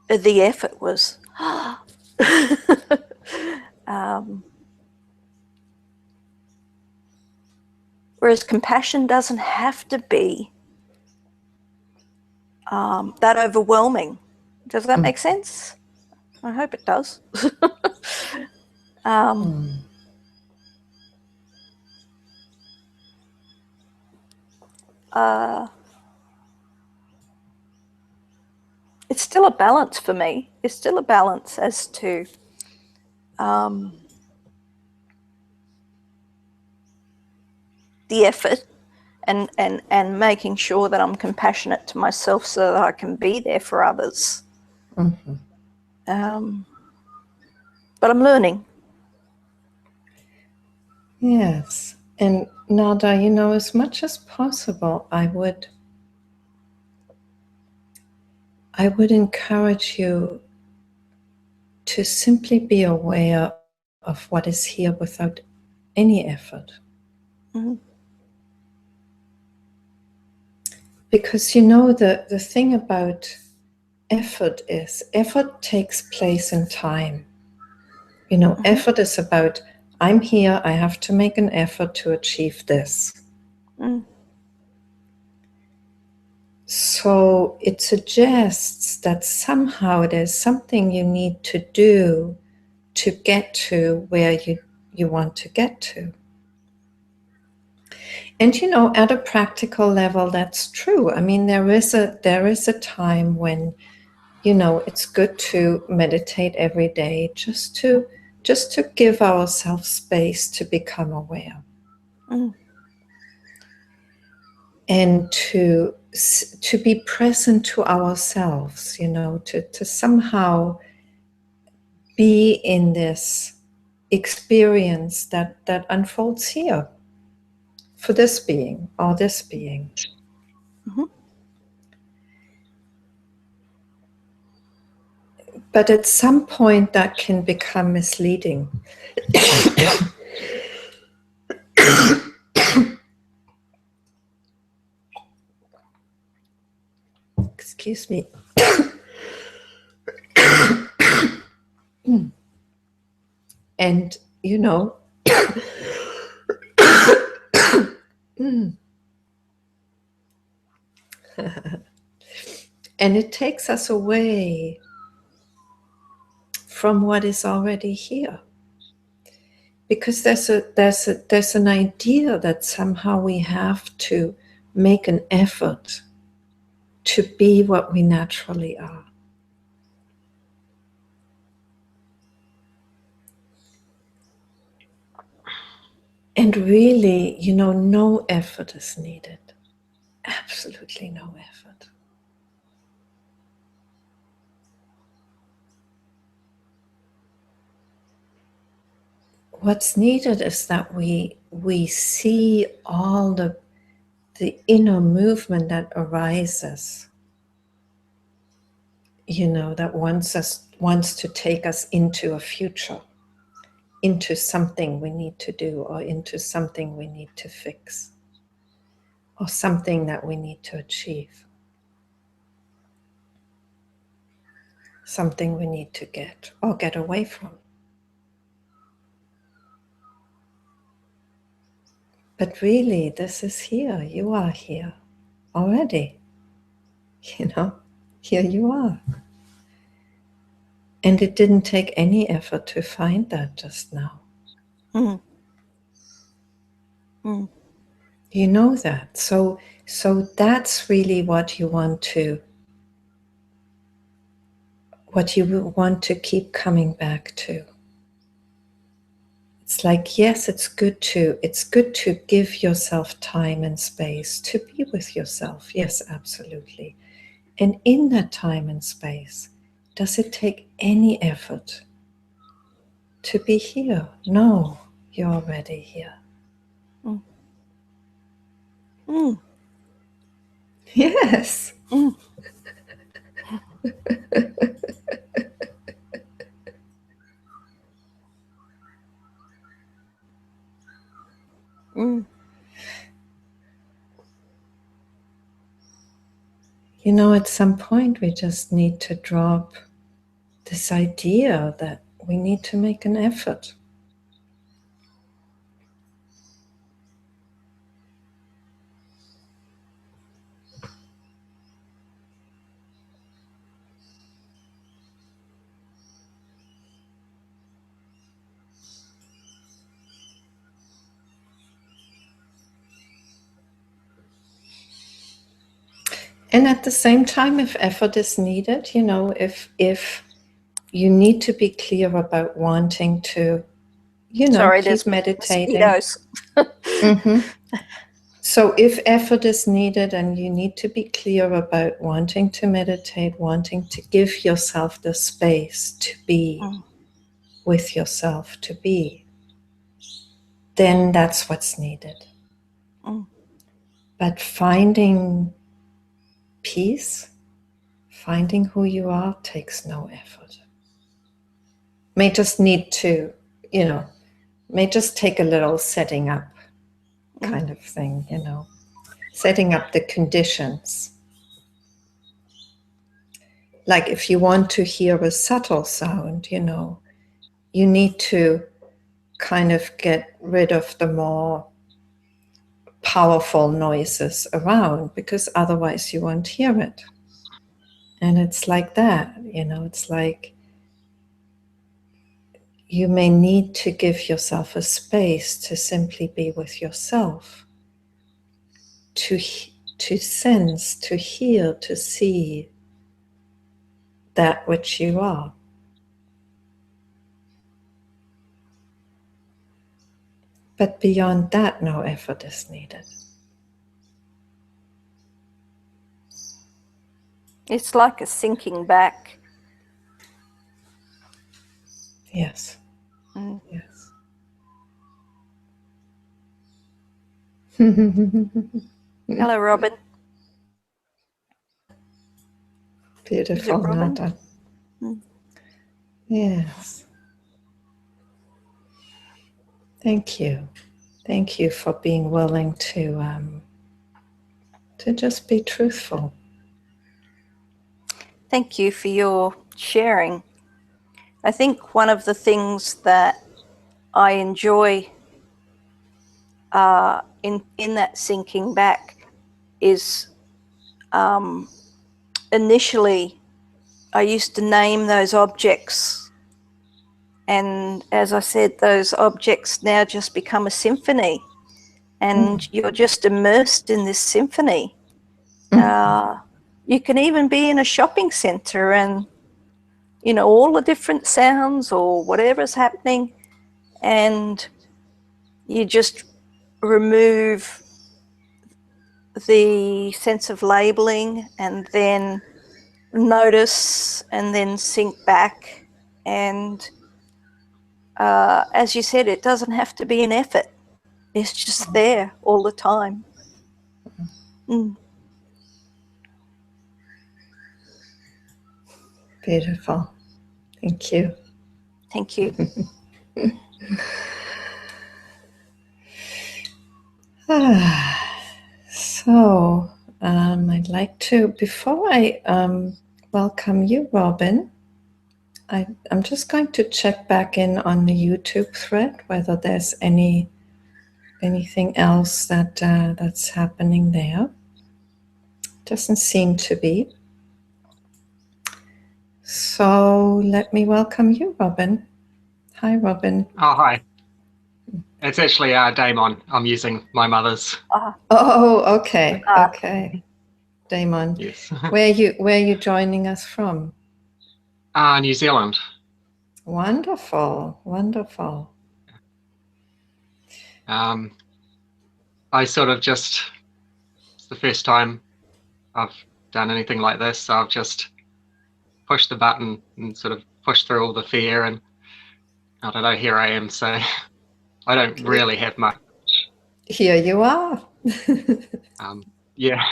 [SPEAKER 3] the effort was whereas compassion doesn't have to be that overwhelming. Does that make sense? I hope it does. It's still a balance for me. It's still a balance as to the effort and making sure that I'm compassionate to myself so that I can be there for others.
[SPEAKER 1] Mm-hmm.
[SPEAKER 3] But I'm learning.
[SPEAKER 1] Yes. And Nada, you know, as much as possible, I would encourage you to simply be aware of what is here without any effort.
[SPEAKER 3] Mm-hmm.
[SPEAKER 1] Because, you know, the thing about effort is effort takes place in time. You know,
[SPEAKER 3] Mm-hmm.
[SPEAKER 1] effort is about, I'm here, I have to make an effort to achieve this.
[SPEAKER 3] Mm.
[SPEAKER 1] So it suggests that somehow there's something you need to do to get to where you want to get to. And you know, at a practical level, that's true. I mean, there is a time when, you know, it's good to meditate every day, just to give ourselves space to become aware.
[SPEAKER 3] Mm.
[SPEAKER 1] And to be present to ourselves, you know, to somehow be in this experience that unfolds here for this being or this being.
[SPEAKER 3] Mm-hmm.
[SPEAKER 1] But at some point that can become misleading. Excuse me. And, you know, and it takes us away from what is already here. Because there's an idea that somehow we have to make an effort to be what we naturally are. And really, you know, no effort is needed. Absolutely no effort. What's needed is that we see all the inner movement that arises, you know, that wants to take us into a future, into something we need to do, or into something we need to fix, or something that we need to achieve, something we need to get or get away from. But really, this is here. You are here already. You know, here you are. And it didn't take any effort to find that just now.
[SPEAKER 3] Mm. Mm.
[SPEAKER 1] You know that. So that's really what you want to keep coming back to. It's like, yes, it's good to give yourself time and space to be with yourself. Yes, absolutely. And in that time and space, does it take any effort to be here? No, you're already here.
[SPEAKER 3] Mm. Mm.
[SPEAKER 1] Yes.
[SPEAKER 3] Mm. Mm.
[SPEAKER 1] You know, at some point we just need to drop this idea that we need to make an effort. And at the same time, if effort is needed, you know, if you need to be clear about wanting to you know,
[SPEAKER 3] Sorry,
[SPEAKER 1] keep
[SPEAKER 3] there's
[SPEAKER 1] meditating.
[SPEAKER 3] mosquitoes.
[SPEAKER 1] Mm-hmm. So if effort is needed, and you need to be clear about wanting to meditate, wanting to give yourself the space to be with yourself, to be, then that's what's needed. But finding peace, finding who you are, takes no effort. May just need to, you know, may just take a little setting up kind of thing, you know, setting up the conditions. Like if you want to hear a subtle sound, you know, you need to kind of get rid of the more powerful noises around, because otherwise you won't hear it. And it's like that, you know, it's like you may need to give yourself a space to simply be with yourself, to sense, to hear, to see that which you are. But beyond that, no effort is needed.
[SPEAKER 3] It's like a sinking back.
[SPEAKER 1] Yes. Yes.
[SPEAKER 3] Hello, Robin.
[SPEAKER 1] Beautiful,
[SPEAKER 3] Robin?
[SPEAKER 1] Nada. Yes. Thank you. Thank you for being willing to just be truthful.
[SPEAKER 3] Thank you for your sharing. I think one of the things that I enjoy in that sinking back is initially I used to name those objects, and as I said, those objects now just become a symphony, and you're just immersed in this symphony. You can even be in a shopping centre and, you know, all the different sounds or whatever's happening, and you just remove the sense of labeling and then notice and then sink back. And as you said, it doesn't have to be an effort. It's just there all the time.
[SPEAKER 1] Beautiful. Thank you.
[SPEAKER 3] Thank you.
[SPEAKER 1] So I'd like to, before I welcome you, Robin, I'm just going to check back in on the YouTube thread whether there's anything else that's happening there. Doesn't seem to be. So let me welcome you, Robin. Hi, Robin.
[SPEAKER 4] Oh, hi. It's actually Damon. I'm using my mother's.
[SPEAKER 1] Oh, okay. Okay. Damon.
[SPEAKER 4] Yes.
[SPEAKER 1] Where are you joining us from?
[SPEAKER 4] New Zealand.
[SPEAKER 1] Wonderful. Wonderful.
[SPEAKER 4] I sort of just, it's the first time I've done anything like this, so I've just pushed the button and sort of pushed through all the fear, and I don't know, here I am. So I don't really have much.
[SPEAKER 1] Here you are.
[SPEAKER 4] Yeah.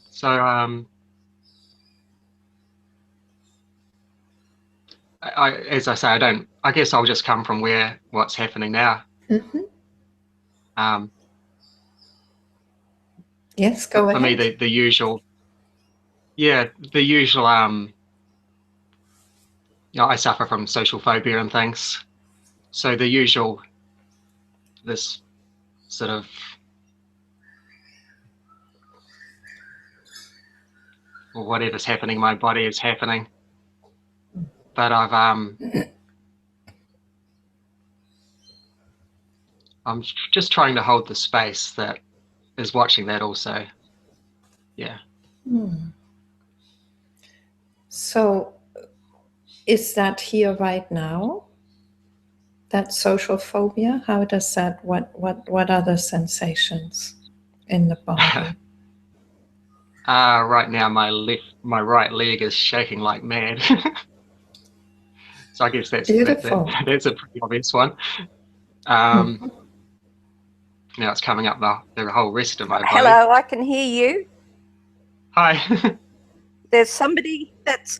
[SPEAKER 4] So as I say, I guess I'll just come from what's happening now.
[SPEAKER 1] Yes, go ahead.
[SPEAKER 4] For me, the usual, you know, I suffer from social phobia and things. So the usual, this sort of, well, whatever's happening, my body is happening. But I'm just trying to hold the space that is watching that also. Yeah.
[SPEAKER 1] So is that here right now? That social phobia? How does that, what other sensations in the body?
[SPEAKER 4] Right now my right leg is shaking like mad. So I guess
[SPEAKER 1] Beautiful.
[SPEAKER 4] that's a pretty obvious one.
[SPEAKER 1] Mhm.
[SPEAKER 4] Now it's coming up the whole rest of my body.
[SPEAKER 3] Hello, I can hear you.
[SPEAKER 4] Hi.
[SPEAKER 3] There's somebody that's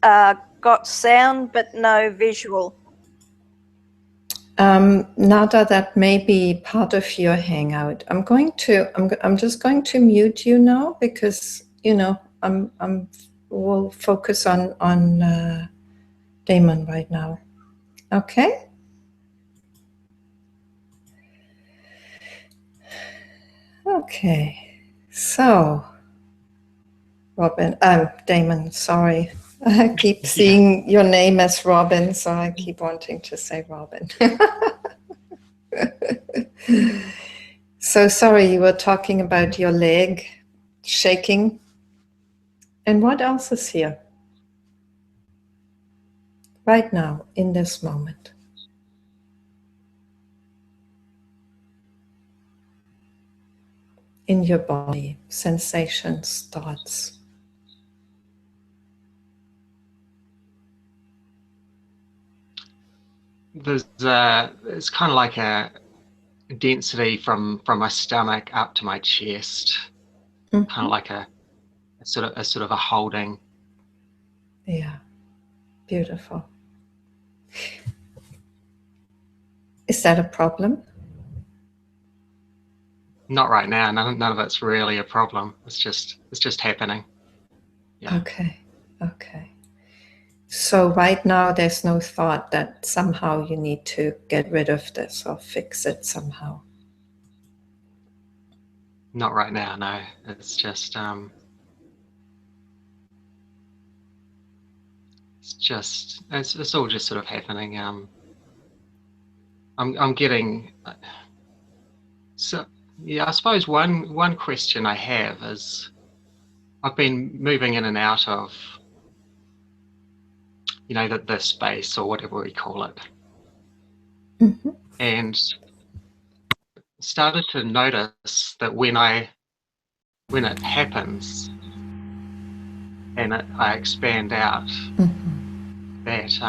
[SPEAKER 3] got sound but no visual.
[SPEAKER 1] Nada, that may be part of your hangout. I'm just going to mute you now because, you know, we'll focus on Damon right now. Okay? Okay. So, Damon, sorry. I keep seeing your name as Robin, so I keep wanting to say Robin. So sorry, you were talking about your leg shaking. And what else is here? Right now, in this moment. In your body, sensations, thoughts.
[SPEAKER 4] It's kind of like a density from my stomach up to my chest, kind of like a sort of a holding.
[SPEAKER 1] Yeah, beautiful. Is that a problem?
[SPEAKER 4] Not right now. None of it's really a problem. It's just happening. Yeah.
[SPEAKER 1] Okay. So right now there's no thought that somehow you need to get rid of this or fix it somehow.
[SPEAKER 4] Not right now, no. It's just it's all just sort of happening. I'm getting so yeah. I suppose one question I have is I've been moving in and out of, you know, the space or whatever we call it, and started to notice that when it happens and I expand out, that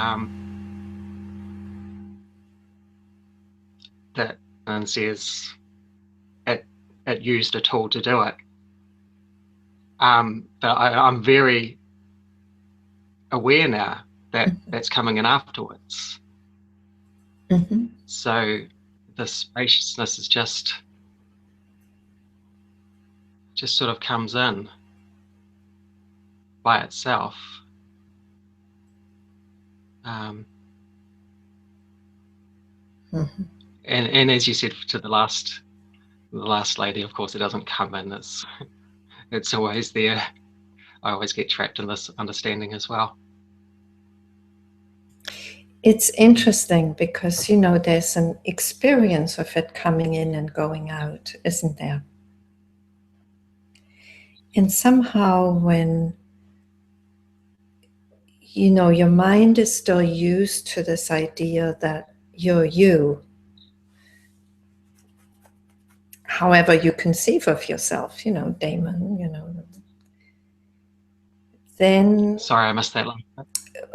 [SPEAKER 4] and says it used a tool to do it. But I'm very aware now that that's coming in afterwards. So the spaciousness is just sort of comes in by itself. And as you said to the last lady, of course, it doesn't come in. It's always there. I always get trapped in this understanding as well.
[SPEAKER 1] It's interesting because, you know, there's an experience of it coming in and going out, isn't there? And somehow when, you know, your mind is still used to this idea that you're you, however you conceive of yourself, you know, Damon, you know, then...
[SPEAKER 4] Sorry, I missed that one.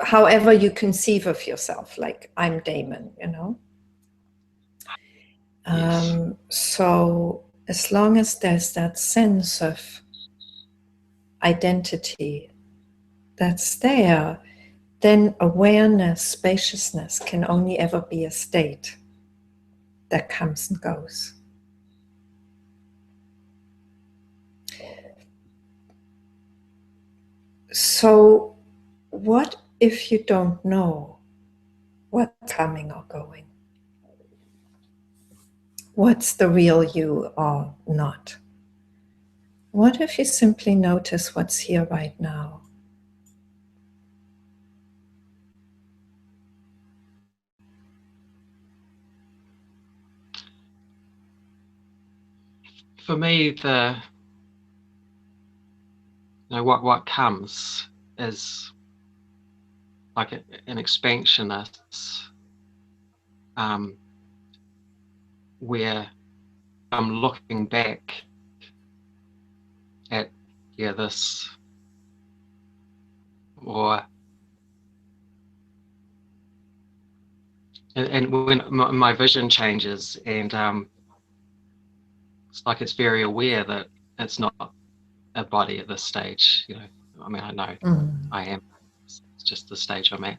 [SPEAKER 1] However you conceive of yourself, like I'm Damon, you know?
[SPEAKER 4] Yes.
[SPEAKER 1] So as long as there's that sense of identity that's there, then awareness, spaciousness can only ever be a state that comes and goes. So what if you don't know what's coming or going? What's the real you or not? What if you simply notice what's here right now?
[SPEAKER 4] For me, the what comes is like an expansionness, where I'm looking back at this, or and when my vision changes, and it's like it's very aware that it's not a body at this stage. I mean, I know I am. It's just the stage I'm at.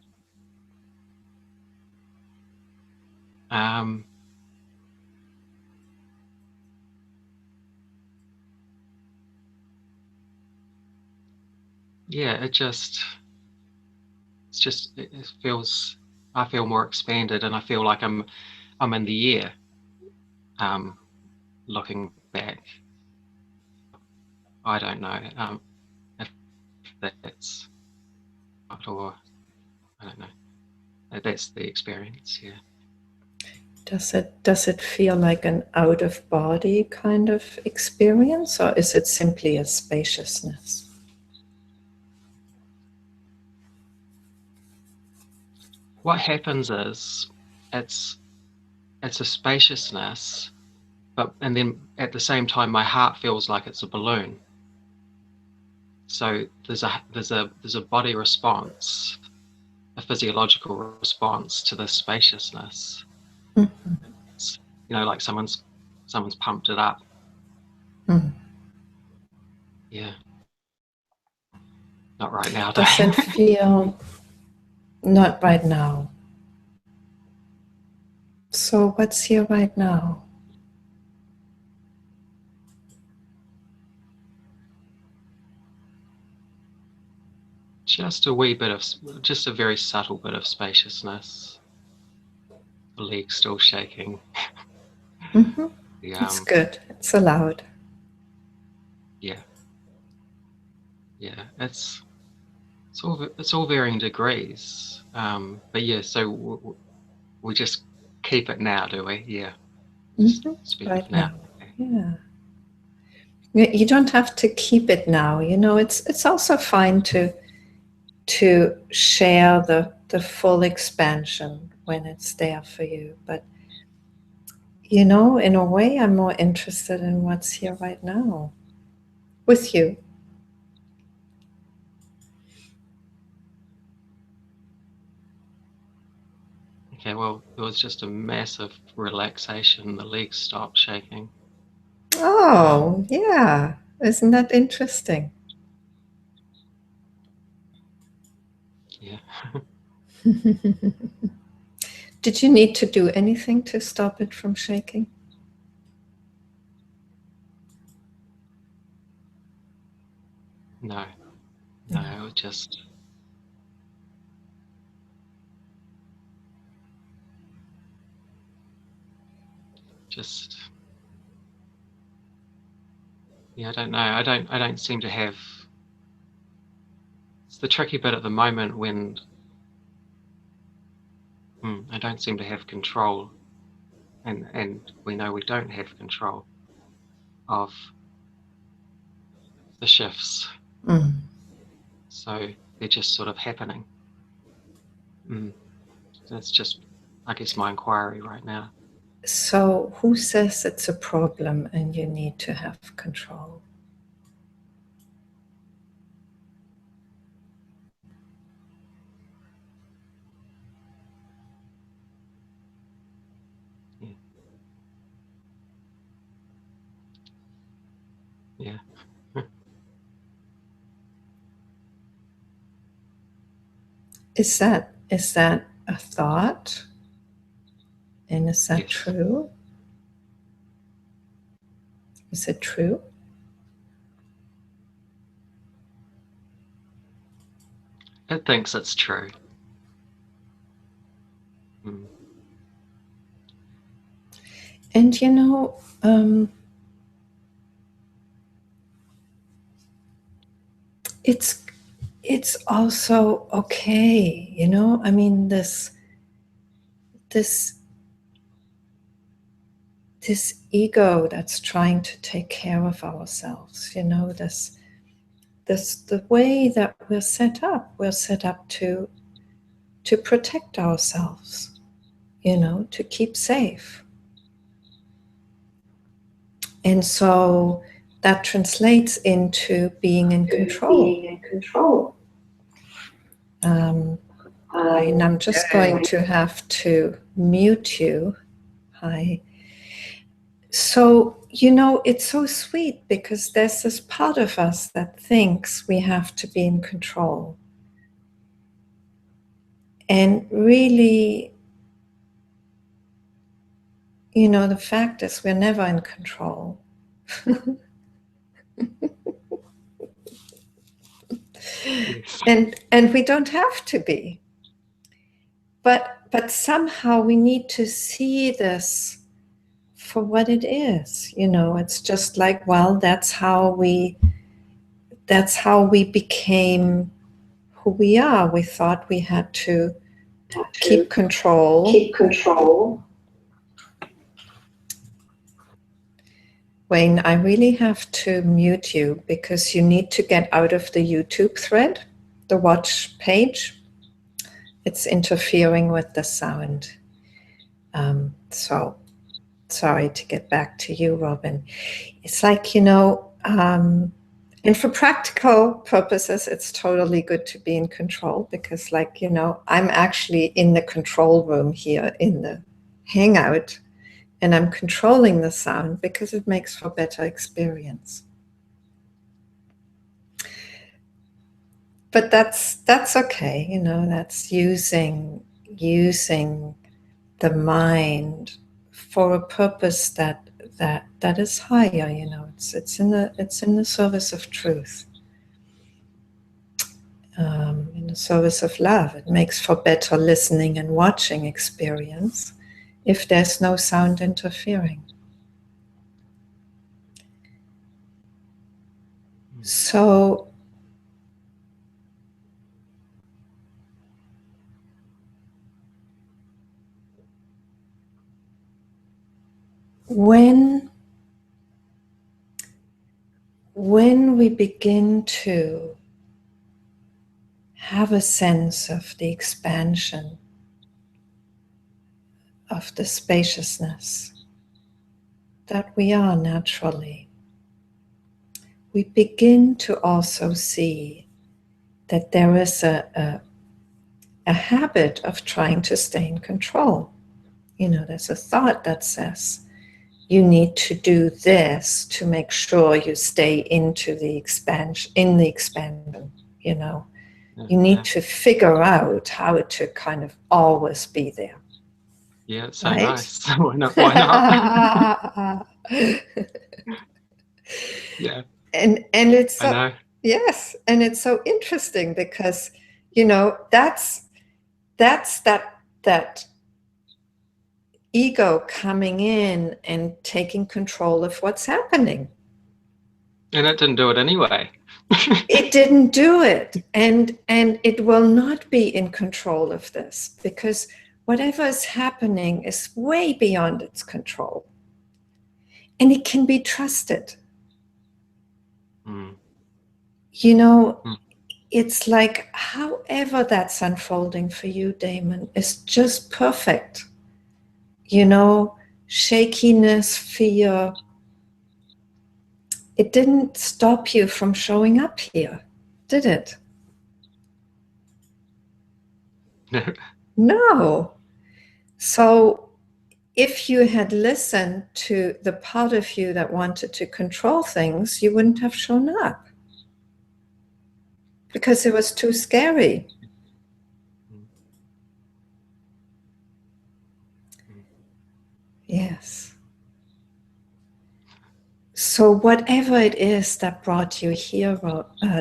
[SPEAKER 4] Yeah, it feels, I feel more expanded, and I feel like I'm in the air, looking back. I don't know if that's not, or I don't know. That's the experience. Yeah.
[SPEAKER 1] Does it feel like an out of body kind of experience, or is it simply a spaciousness?
[SPEAKER 4] What happens is it's a spaciousness, and then at the same time my heart feels like it's a balloon. So there's a body response, a physiological response to this spaciousness.
[SPEAKER 1] Mm-hmm.
[SPEAKER 4] It's, like someone's pumped it up.
[SPEAKER 1] Mm.
[SPEAKER 4] Yeah. Not right now, though.
[SPEAKER 1] Does it feel not right now? So what's here right now?
[SPEAKER 4] Just a very subtle bit of spaciousness. The leg's still shaking.
[SPEAKER 1] Mm-hmm. It's good. It's allowed.
[SPEAKER 4] Yeah. Yeah. It's all varying degrees. But yeah. So we just keep it now, do we? Yeah.
[SPEAKER 1] Mm-hmm. Right now. Yeah. You don't have to keep it now. It's also fine to share the full expansion when it's there for you. But in a way, I'm more interested in what's here right now with you.
[SPEAKER 4] Okay, well, it was just a massive relaxation. The legs stopped shaking.
[SPEAKER 1] Oh, yeah. Isn't that interesting?
[SPEAKER 4] Yeah.
[SPEAKER 1] Did you need to do anything to stop it from shaking?
[SPEAKER 4] No, it was just yeah, I don't know. I don't seem to have. It's the tricky bit at the moment when I don't seem to have control, and we know we don't have control of the shifts. So they're just sort of happening. That's just, I guess, my inquiry right now.
[SPEAKER 1] So who says it's a problem and you need to have control?
[SPEAKER 4] Yeah.
[SPEAKER 1] Is that a thought? And is that true? Is it true?
[SPEAKER 4] It thinks it's true.
[SPEAKER 1] And it's also okay, I mean, this ego that's trying to take care of ourselves, the way that we're set up to protect ourselves, to keep safe. And so that translates into being in control. And I'm just going to have to mute you. Hi. So, it's so sweet because there's this part of us that thinks we have to be in control. And really, the fact is we're never in control. And we don't have to be. But somehow we need to see this for what it is. It's just like, well, that's how we became who we are. We thought we had to keep control. Wayne, I really have to mute you because you need to get out of the YouTube thread, the watch page. It's interfering with the sound. So sorry to get back to you, Robin. It's like, and for practical purposes, it's totally good to be in control because I'm actually in the control room here in the Hangout. And I'm controlling the sound because it makes for better experience. But that's okay, that's using the mind for a purpose that is higher, it's in the service of truth, in the service of love. It makes for better listening and watching experience if there's no sound interfering. So when we begin to have a sense of the expansion, of the spaciousness that we are naturally, we begin to also see that there is a habit of trying to stay in control. There's a thought that says, you need to do this to make sure you stay in the expansion, You need to figure out how to kind of always be there.
[SPEAKER 4] Yeah, it's so
[SPEAKER 1] right?
[SPEAKER 4] nice. Why not? Yeah.
[SPEAKER 1] And it's so,
[SPEAKER 4] I know.
[SPEAKER 1] yes, and it's so interesting because that's that ego coming in and taking control of what's happening.
[SPEAKER 4] And it didn't do it anyway.
[SPEAKER 1] It didn't do it, and it will not be in control of this because whatever is happening is way beyond its control, and it can be trusted. It's like however that's unfolding for you, Damon, is just perfect. Shakiness, fear, it didn't stop you from showing up here, did it? No. So if you had listened to the part of you that wanted to control things, you wouldn't have shown up because it was too scary. Yes. So whatever it is that brought you here,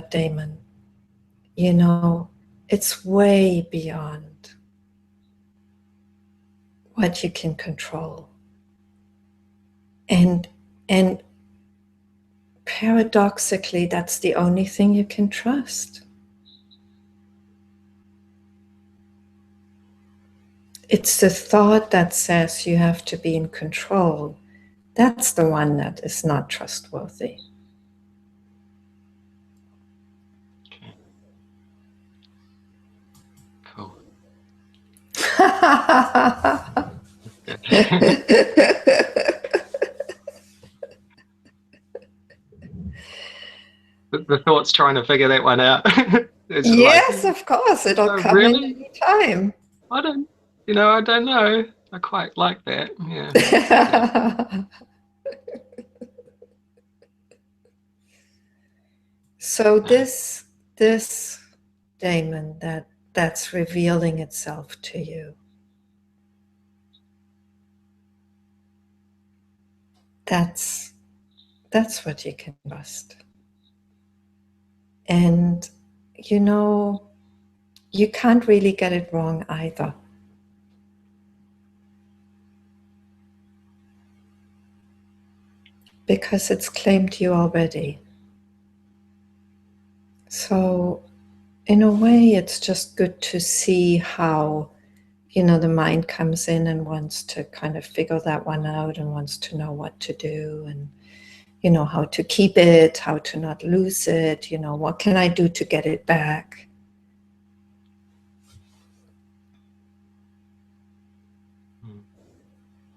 [SPEAKER 1] Damon, it's way beyond what you can control. And paradoxically, that's the only thing you can trust. It's the thought that says you have to be in control. That's the one that is not trustworthy.
[SPEAKER 4] The thought's trying to figure that one out. It's
[SPEAKER 1] Yes,
[SPEAKER 4] like,
[SPEAKER 1] of course, it'll
[SPEAKER 4] oh,
[SPEAKER 1] come in
[SPEAKER 4] really?
[SPEAKER 1] any time.
[SPEAKER 4] I don't know. I quite like that. Yeah.
[SPEAKER 1] So this Damon, that's revealing itself to you, that's what you can trust. And you can't really get it wrong either. Because it's claimed you already. So in a way, it's just good to see how, the mind comes in and wants to kind of figure that one out and wants to know what to do and, how to keep it, how to not lose it, what can I do to get it back?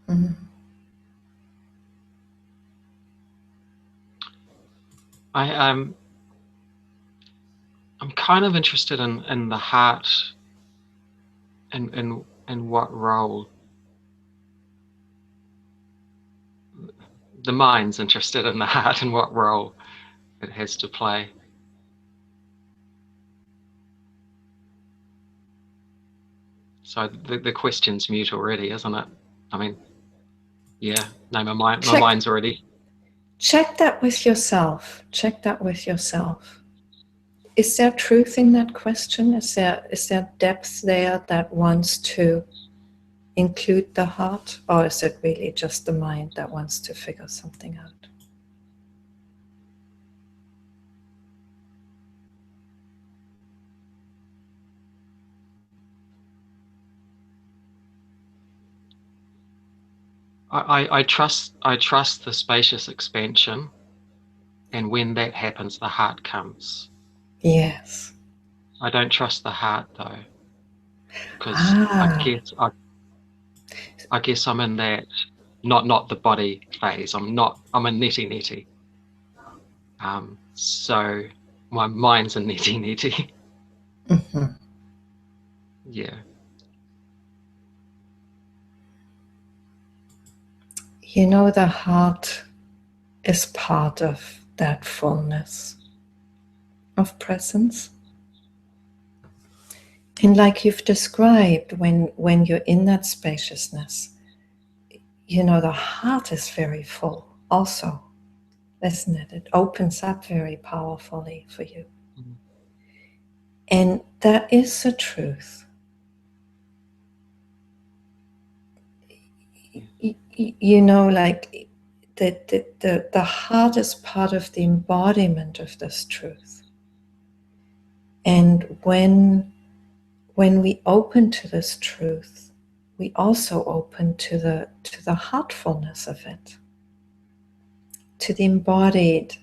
[SPEAKER 1] Mm.
[SPEAKER 4] I'm kind of interested in the heart and what role the mind's interested in the heart and what role it has to play. So the question's mute already, isn't it? I mean, yeah, no, my mind's already.
[SPEAKER 1] Check that with yourself. Is there truth in that question? Is there depth there that wants to include the heart? Or is it really just the mind that wants to figure something out?
[SPEAKER 4] I trust the spacious expansion, and when that happens, the heart comes.
[SPEAKER 1] Yes.
[SPEAKER 4] I don't trust the heart though, because I guess I'm in that not the body phase. I'm a neti. So my mind's a neti.
[SPEAKER 1] Mm-hmm.
[SPEAKER 4] Yeah.
[SPEAKER 1] The heart is part of that fullness of presence. And like you've described, when you're in that spaciousness, the heart is very full also, isn't it? It opens up very powerfully for you. Mm-hmm. And that is the truth. Like the heart is part of the embodiment of this truth. And when we open to this truth, we also open to the heartfulness of it, to the embodied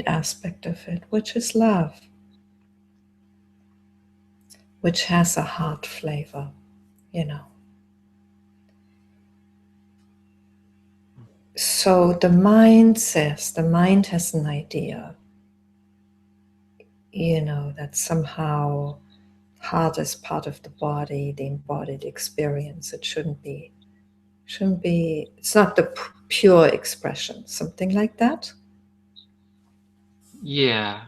[SPEAKER 1] aspect of it, which is love, which has a heart flavor, So the mind has an idea, that somehow heart is part of the body, the embodied experience. It shouldn't be, it's not the pure expression, something like that.
[SPEAKER 4] Yeah.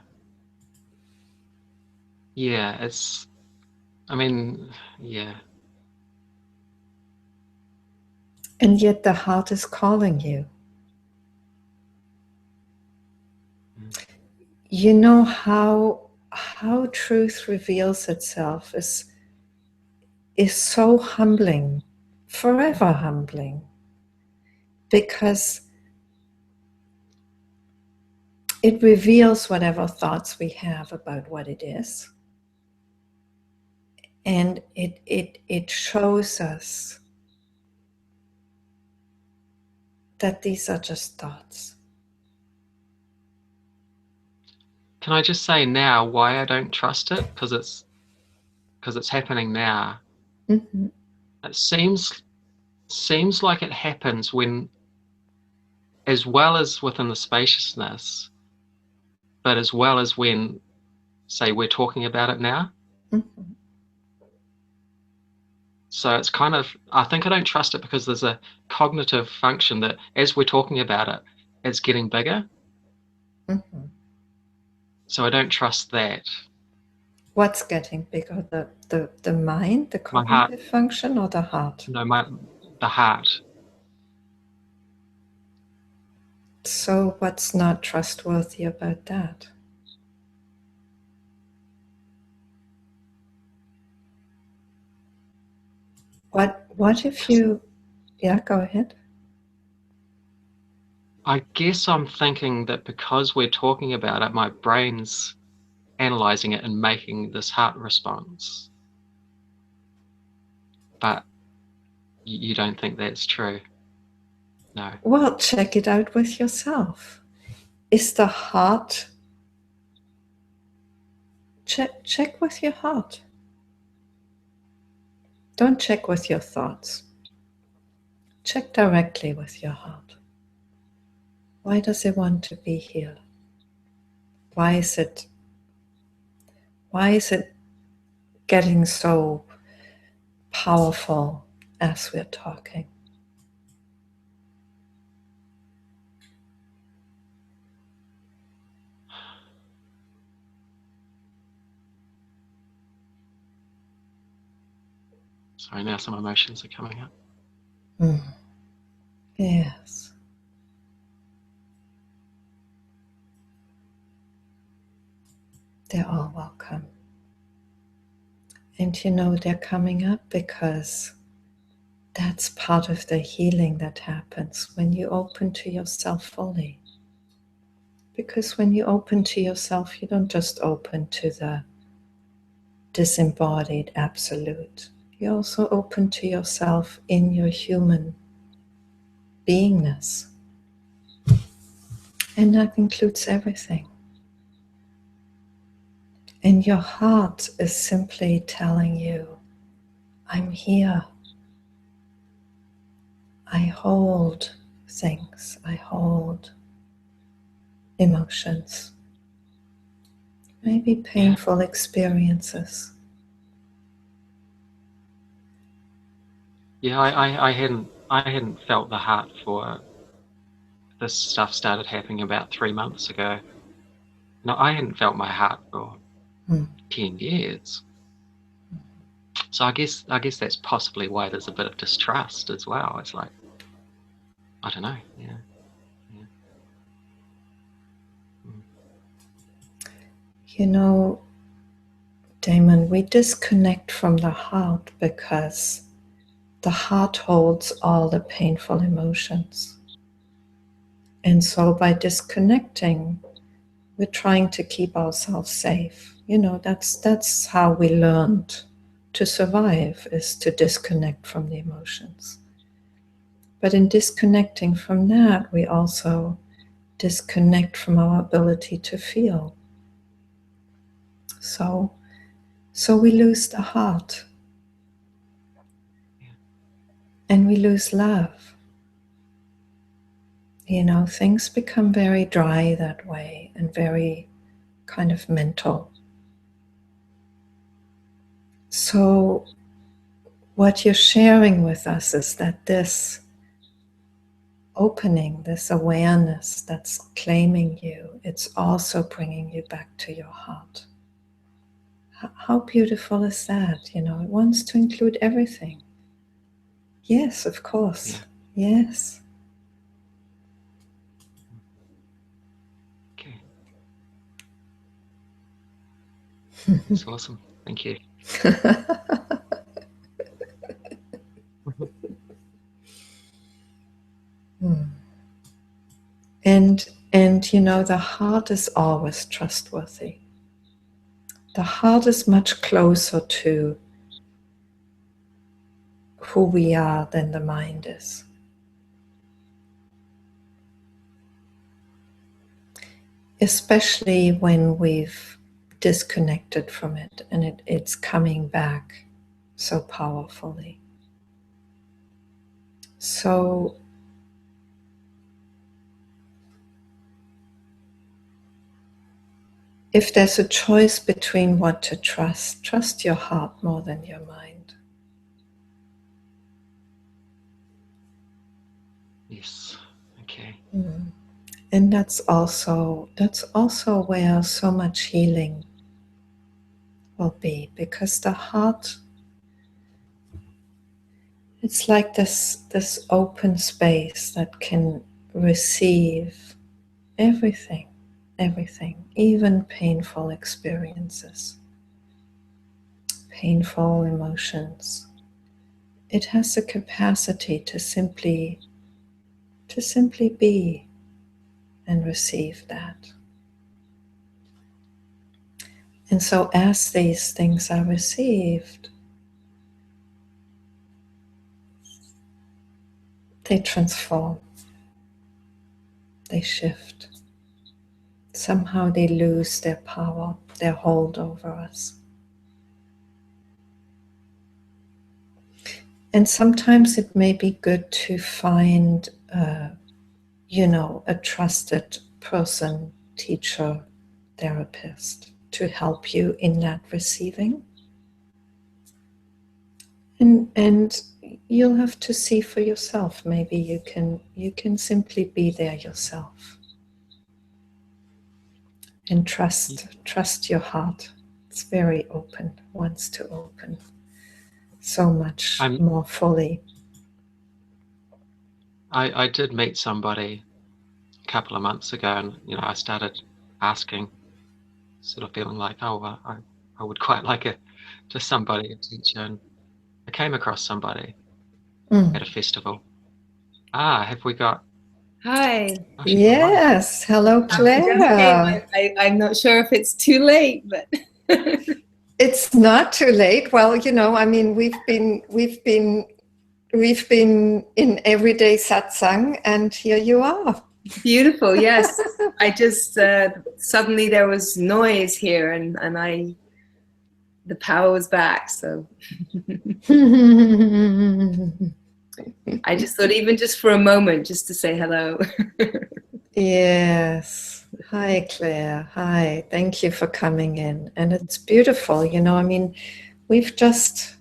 [SPEAKER 4] Yeah, yeah.
[SPEAKER 1] And yet the heart is calling you. How truth reveals itself is so humbling, forever humbling, because it reveals whatever thoughts we have about what it is. And it shows us that these are just thoughts.
[SPEAKER 4] Can I just say now why I don't trust it? Because because it's happening now.
[SPEAKER 1] Mm-hmm.
[SPEAKER 4] It seems like it happens when, as well as within the spaciousness, but as well as when, say, we're talking about it now.
[SPEAKER 1] Mm-hmm.
[SPEAKER 4] So it's kind of, I think I don't trust it because there's a cognitive function that as we're talking about it, it's getting bigger.
[SPEAKER 1] Mm-hmm.
[SPEAKER 4] So I don't trust that.
[SPEAKER 1] What's getting bigger, the mind, the
[SPEAKER 4] My heart,
[SPEAKER 1] cognitive function, or the heart?
[SPEAKER 4] no, the heart.
[SPEAKER 1] So what's not trustworthy about that? What if you, yeah, go ahead.
[SPEAKER 4] I guess I'm thinking that because we're talking about it, my brain's analyzing it and making this heart response. But you don't think that's true? No.
[SPEAKER 1] Well, check it out with yourself. Is the heart, check with your heart. Don't check with your thoughts. Check directly with your heart. Why does it want to be here? Why is it getting so powerful as we're talking?
[SPEAKER 4] Sorry, now some emotions are coming up.
[SPEAKER 1] Yes. They're all welcome. And you know they're coming up because that's part of the healing that happens when you open to yourself fully. Because when you open to yourself, you don't just open to the disembodied absolute. You also open to yourself in your human beingness. And that includes everything. And your heart is simply telling you, I'm here. I hold things. I hold emotions. Maybe painful experiences.
[SPEAKER 4] Yeah, I hadn't felt the heart for this stuff started happening about 3 months ago. No, I hadn't felt my heart for 10 years. So I guess that's possibly why there's a bit of distrust as well. It's like, I don't know. Yeah.
[SPEAKER 1] You know, Damon, we disconnect from the heart because the heart holds all the painful emotions. And so by disconnecting, we're trying to keep ourselves safe. You know, that's how we learned to survive, is to disconnect from the emotions. But in disconnecting from that, we also disconnect from our ability to feel. So we lose the heart. And we lose love. You know, things become very dry that way and very kind of mental. So what you're sharing with us is that this opening, this awareness that's claiming you, it's also bringing you back to your heart. How beautiful is that? You know, it wants to include everything. Yes, of course. Yeah. Yes.
[SPEAKER 4] Okay. That's awesome. Thank you.
[SPEAKER 1] And you know, the heart is always trustworthy. The heart is much closer to who we are than the mind is. Especially when we've disconnected from it, and it's coming back so powerfully. So if there's a choice between what to trust your heart more than your mind.
[SPEAKER 4] Yes. Okay.
[SPEAKER 1] And that's also where so much healing will be, because the heart, it's like this open space that can receive everything, even painful experiences, painful emotions. It has the capacity to simply be and receive that. And so as these things are received, they transform, they shift. Somehow they lose their power, their hold over us. And sometimes it may be good to find, a trusted person, teacher, therapist, to help you in that receiving. And you'll have to see for yourself. Maybe you can simply be there yourself. And trust your heart. It's very open, wants to open so much more fully.
[SPEAKER 4] I did meet somebody a couple of months ago, and I started asking, sort of feeling like, I would quite like a teacher, and I came across somebody at a festival. Have we got?
[SPEAKER 5] Hi.
[SPEAKER 4] Oh,
[SPEAKER 1] Yes. Hello, Claire.
[SPEAKER 5] I'm not sure if it's too late, but
[SPEAKER 1] it's not too late. Well, I mean, we've been in everyday satsang, and here you are.
[SPEAKER 5] Beautiful. Yes. I just suddenly there was noise here, and the power was back. So I just thought, even just for a moment, just to say hello.
[SPEAKER 1] Yes. Hi, Claire. Hi. Thank you for coming in. And it's beautiful. I mean, we've just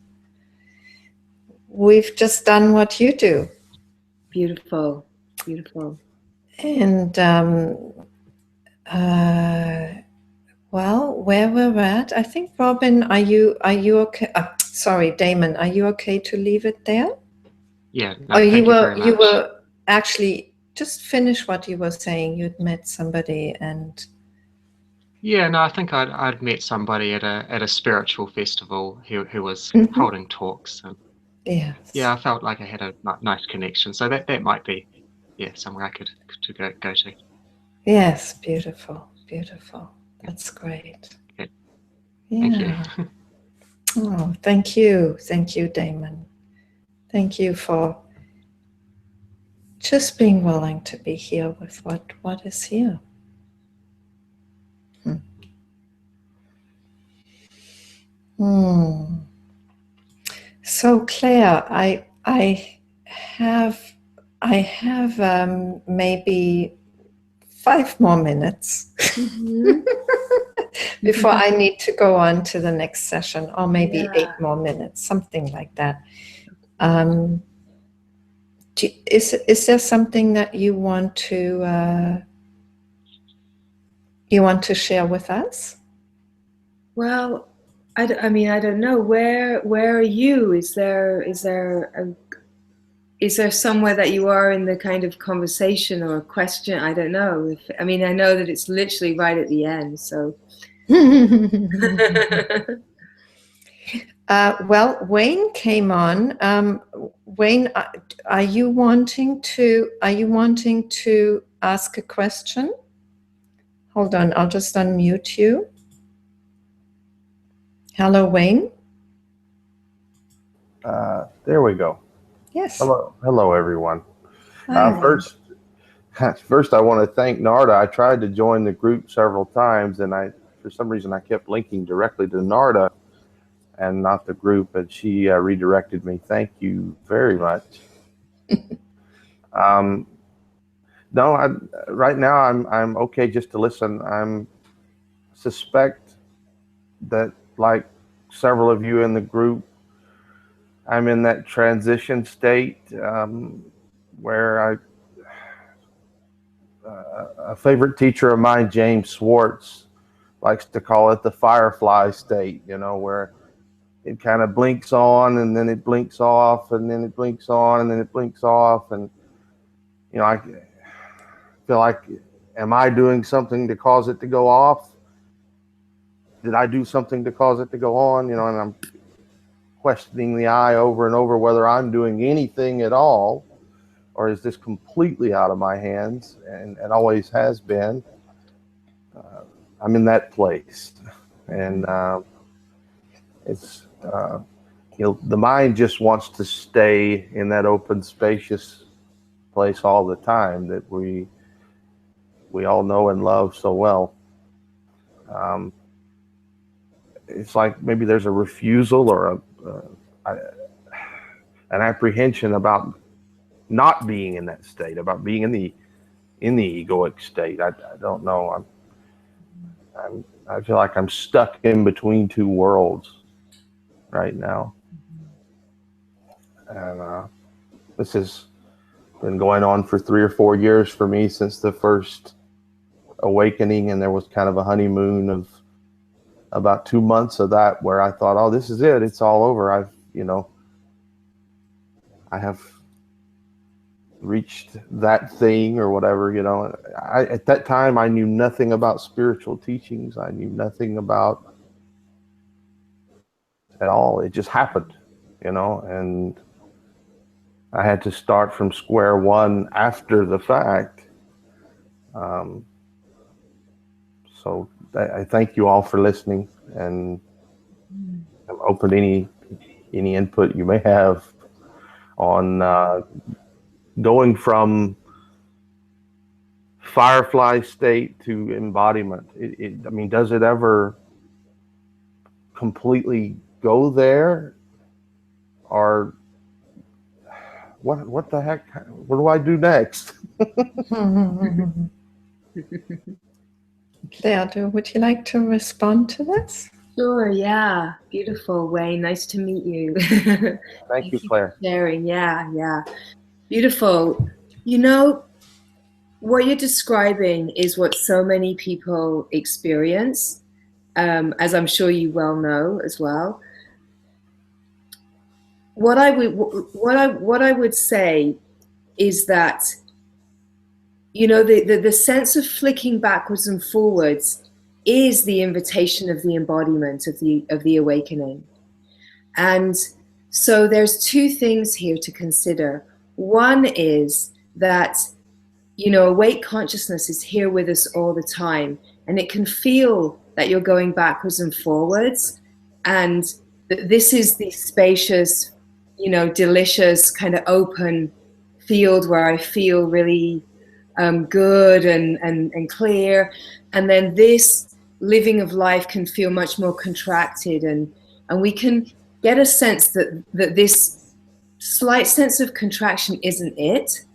[SPEAKER 1] done what you do.
[SPEAKER 5] Beautiful. Beautiful.
[SPEAKER 1] And well, where we're at, I think, Robin, are you okay? Sorry, Damon, are you okay to leave it there?
[SPEAKER 4] Yeah. No, you
[SPEAKER 1] were actually, just finish what you were saying. You'd met somebody, and
[SPEAKER 4] yeah, no, I think I'd met somebody at a spiritual festival who was holding talks, and yeah, I felt like I had a nice connection. So that might be somewhere I could go to.
[SPEAKER 1] Yes, beautiful. That's great.
[SPEAKER 4] Okay.
[SPEAKER 1] Yeah.
[SPEAKER 4] Thank you.
[SPEAKER 1] Oh, thank you, Damon. Thank you for just being willing to be here with what is here. So, Claire, I have maybe 5 more minutes before I need to go on to the next session, or maybe 8 more minutes, something like that. Is there something that you want to share with us?
[SPEAKER 5] Well, I mean, I don't know. Where are you? Is there somewhere that you are in the kind of conversation or a question? I don't know. I know that it's literally right at the end. So.
[SPEAKER 1] Well, Wayne came on. Wayne, are you wanting to ask a question? Hold on, I'll just unmute you. Hello, Wayne.
[SPEAKER 6] There we go.
[SPEAKER 1] Yes.
[SPEAKER 6] Hello, everyone.
[SPEAKER 1] Hi.
[SPEAKER 6] First, I want to thank Narda. I tried to join the group several times, and I for some reason I kept linking directly to Narda and not the group, and she redirected me. Thank you very much. No, right now I'm okay just to listen. I'm suspect that, like several of you in the group, I'm in that transition state where a favorite teacher of mine, James Swartz, likes to call it the firefly state, where it kind of blinks on and then it blinks off and then it blinks on and then it blinks off. And, I feel like, am I doing something to cause it to go off? Did I do something to cause it to go on? And I'm questioning the eye over and over whether I'm doing anything at all, or is this completely out of my hands and always has been. I'm in that place, and it's the mind just wants to stay in that open, spacious place all the time that we all know and love so well. It's like maybe there's a refusal or an apprehension about not being in that state, about being in the egoic state. I don't know. I feel like I'm stuck in between two worlds right now, and this has been going on for 3 or 4 years for me since the first awakening, and there was kind of a honeymoon of about 2 months of that where I thought, oh, this is it, it's all over. I have reached that thing or whatever. At that time I knew nothing about spiritual teachings. I knew nothing about at all. It just happened, and I had to start from square one after the fact. So I thank you all for listening, and I'm open to any input you may have on going from firefly state to embodiment. Does it ever completely go there, or what the heck? What do I do next?
[SPEAKER 1] Claire, would you like to respond to this?
[SPEAKER 5] Sure, yeah. Beautiful, Wayne. Nice to meet you.
[SPEAKER 6] Thank you, Claire.
[SPEAKER 5] For sharing. Yeah. Beautiful. What you're describing is what so many people experience, as I'm sure you well know as well. What I would say is that, the sense of flicking backwards and forwards is the invitation of the embodiment of the awakening. And so there's two things here to consider. One is that, awake consciousness is here with us all the time, and it can feel that you're going backwards and forwards, and this is the spacious, delicious kind of open field where I feel really good and clear. And then this living of life can feel much more contracted, and we can get a sense that this slight sense of contraction isn't it,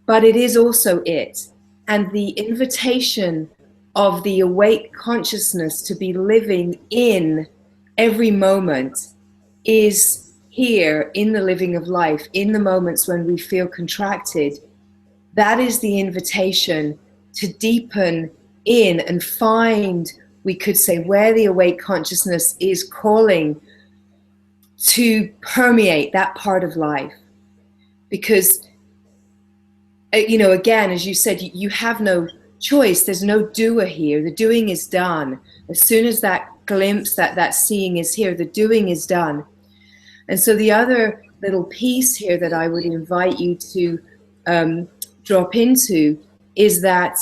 [SPEAKER 5] but it is also it. And the invitation of the awake consciousness to be living in every moment is here in the living of life, in the moments when we feel contracted. That is the invitation to deepen in and find, we could say, where the awake consciousness is calling to permeate that part of life. Because, again, as you said, you have no choice. There's no doer here. The doing is done. As soon as that glimpse, that seeing is here, the doing is done. And so the other little piece here that I would invite you to drop into is that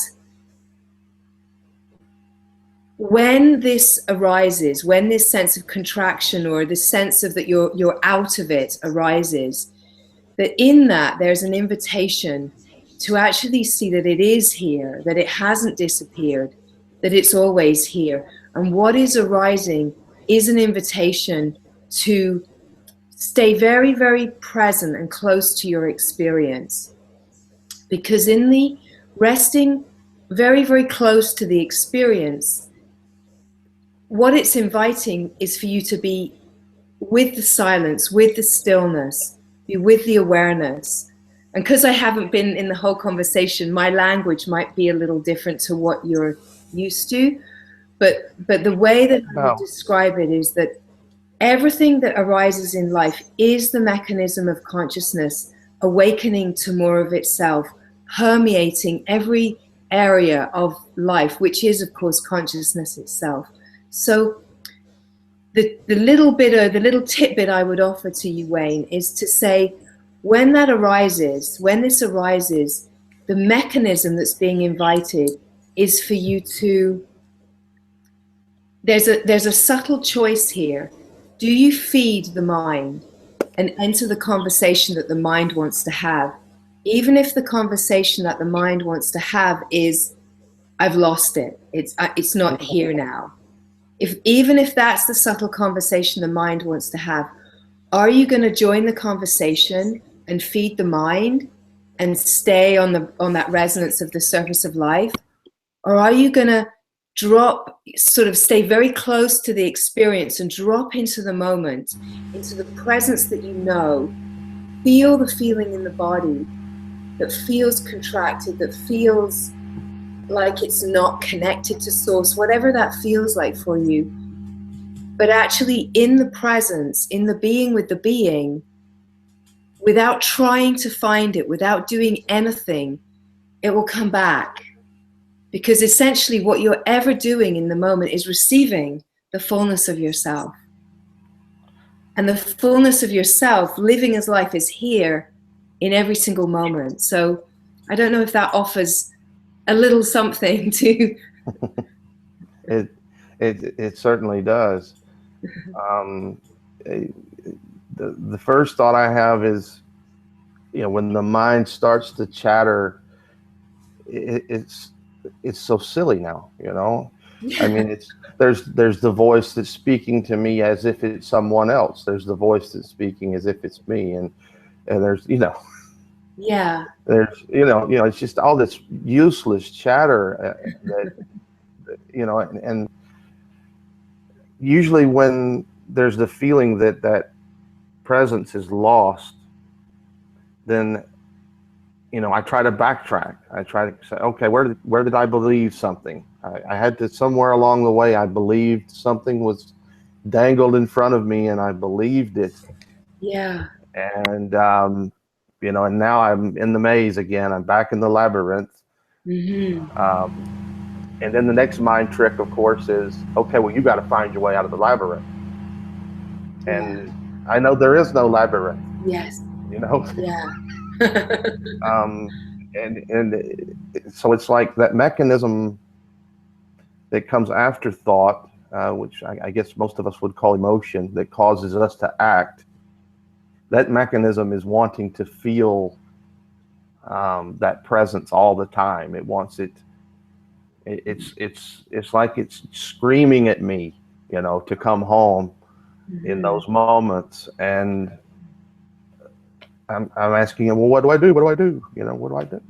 [SPEAKER 5] when this arises, when this sense of contraction or this sense of that you're out of it arises, that in that there's an invitation to actually see that it is here, that it hasn't disappeared, that it's always here. And what is arising is an invitation to stay very, very present and close to your experience. Because in the resting very, very close to the experience, what it's inviting is for you to be with the silence, with the stillness, be with the awareness. And because I haven't been in the whole conversation, my language might be a little different to what you're used to. But the way that I would describe it is that everything that arises in life is the mechanism of consciousness awakening to more of itself, permeating every area of life, which is, of course, consciousness itself. So the little tidbit I would offer to you, Wayne, is to say, when this arises, the mechanism that's being invited is for you to, there's a subtle choice here. Do you feed the mind and enter the conversation that the mind wants to have? Even if the conversation that the mind wants to have is, I've lost it, it's not here now. Even if that's the subtle conversation the mind wants to have, are you going to join the conversation and feed the mind and stay on that resonance of the surface of life? Or are you going to stay very close to the experience and drop into the moment, into the presence that you know, feel the feeling in the body that feels contracted, that feels like it's not connected to source, whatever that feels like for you, but actually in the presence, in the being with the being, without trying to find it, without doing anything, it will come back. Because essentially what you're ever doing in the moment is receiving the fullness of yourself. And the fullness of yourself, living as life, is here in every single moment. So I don't know if that offers a little something to...
[SPEAKER 6] It certainly does. The first thought I have is, when the mind starts to chatter, it's so silly now, I mean, there's the voice that's speaking to me as if it's someone else. There's the voice that's speaking as if it's me, and there's
[SPEAKER 5] yeah,
[SPEAKER 6] there's it's just all this useless chatter that and usually when there's the feeling that presence is lost, then I try to backtrack. I try to say, okay, where did I believe something? I had to, somewhere along the way, I believed something was dangled in front of me, and I believed it.
[SPEAKER 5] Yeah.
[SPEAKER 6] And and now I'm in the maze again. I'm back in the labyrinth.
[SPEAKER 5] Mm-hmm.
[SPEAKER 6] And then the next mind trick, of course, is, okay, well, you got to find your way out of the labyrinth. And
[SPEAKER 5] yeah.
[SPEAKER 6] I know there is no labyrinth.
[SPEAKER 5] Yes.
[SPEAKER 6] Yeah. And so it's like that mechanism that comes after thought, which I guess most of us would call emotion, that causes us to act. That mechanism is wanting to feel that presence all the time. It wants it. It's like it's screaming at me, to come home in those moments. And I'm asking him, well, what do I do? What do I do? What do I do?